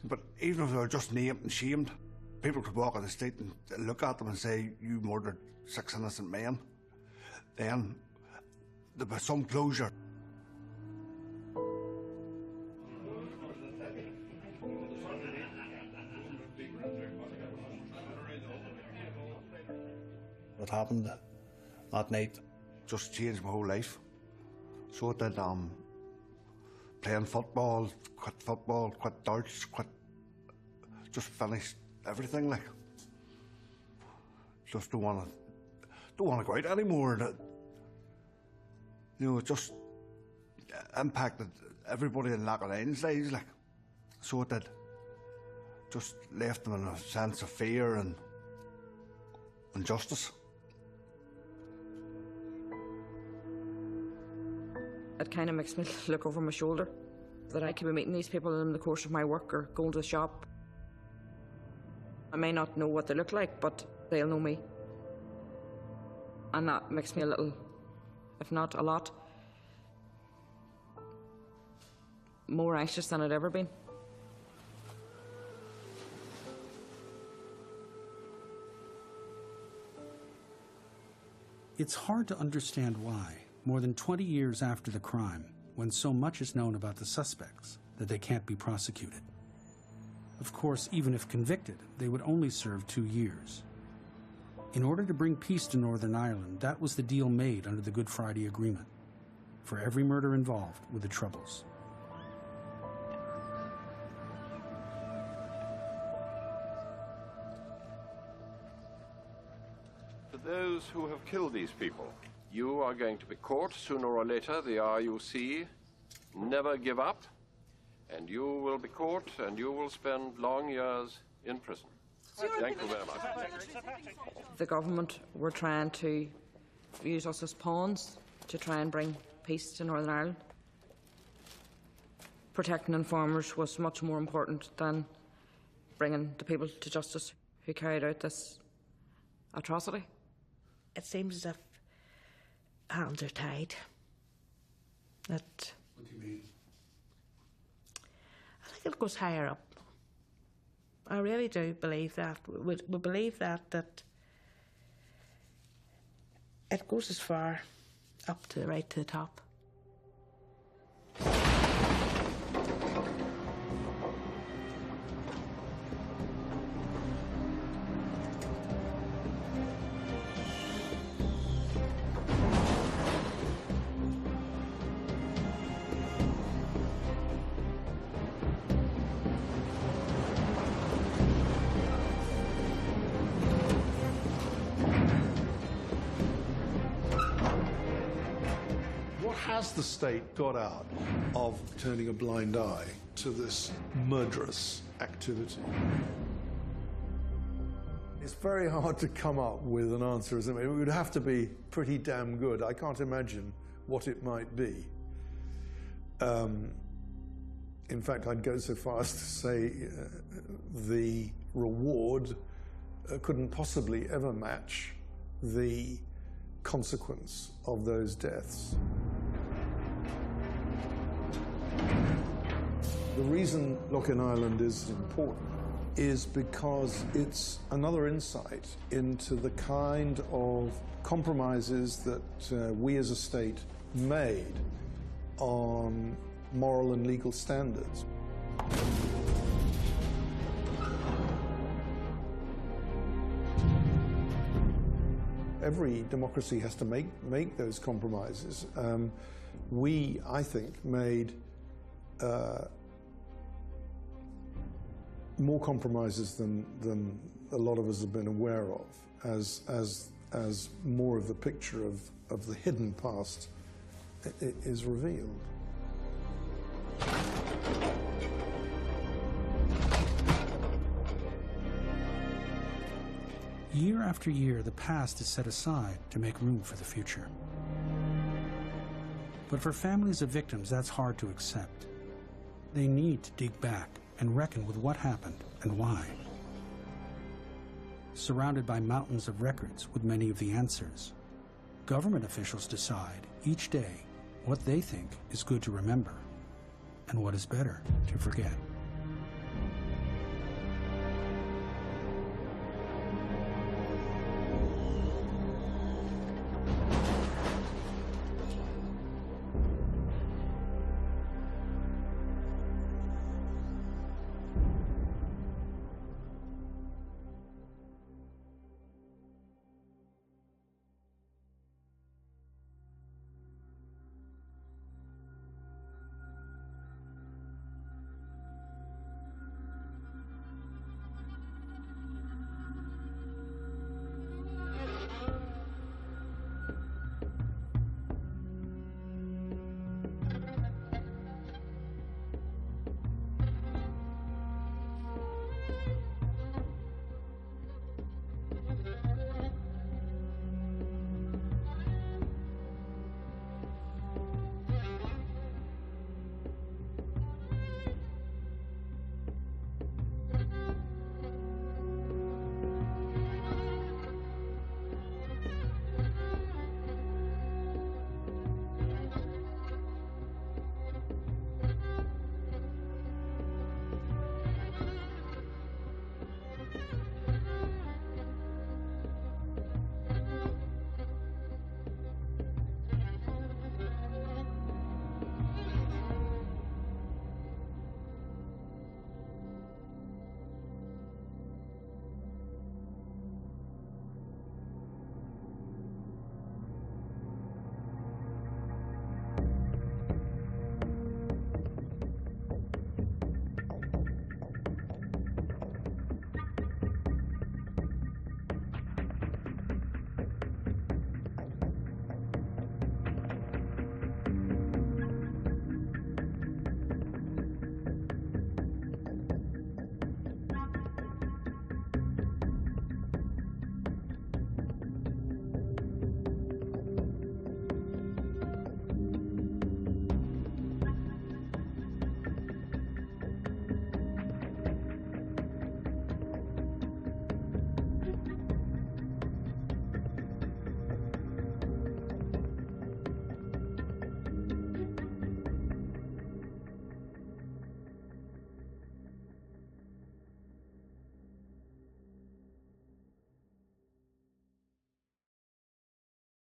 But even if they're just named and shamed, people could walk on the street and look at them and say, "You murdered 6 innocent men." Then there'd be some closure. What happened that night just changed my whole life. So it did. Playing football, quit darts, just finished everything. Like, just don't want to go out anymore. You know, it just impacted everybody in Loughinisland's lives. Like, so it did. Just left them in a sense of fear and injustice. It kind of makes me look over my shoulder that I could be meeting these people in the course of my work or going to the shop. I may not know what they look like, but they'll know me. And that makes me a little, if not a lot, more anxious than I'd ever been. It's hard to understand why, more than 20 years after the crime, when so much is known about the suspects, that they can't be prosecuted. Of course, even if convicted, they would only serve 2 years. In order to bring peace to Northern Ireland, that was the deal made under the Good Friday Agreement. For every murder involved with the Troubles. For those who have killed these people, you are going to be caught sooner or later. The RUC never give up, and you will be caught and you will spend long years in prison. Thank you very much. The government were trying to use us as pawns to try and bring peace to Northern Ireland. Protecting informers was much more important than bringing the people to justice who carried out this atrocity. it seems as if hands are tied. That. What do you mean? I think it goes higher up. I really do believe that. We believe that it goes as far up to the right to the top. Has the state got out of turning a blind eye to this murderous activity? It's very hard to come up with an answer, isn't it? It would have to be pretty damn good. I can't imagine what it might be. In fact, I'd go so far as to say the reward couldn't possibly ever match the consequence of those deaths. The reason Loughinisland is important is because it's another insight into the kind of compromises that we as a state made on moral and legal standards. Every democracy has to make those compromises. We, I think, made more compromises than a lot of us have been aware of, as more of the picture of the hidden past is revealed. Year after year, the past is set aside to make room for the future. But for families of victims, that's hard to accept. They need to dig back and reckon with what happened and why. Surrounded by mountains of records with many of the answers, government officials decide each day what they think is good to remember and what is better to forget.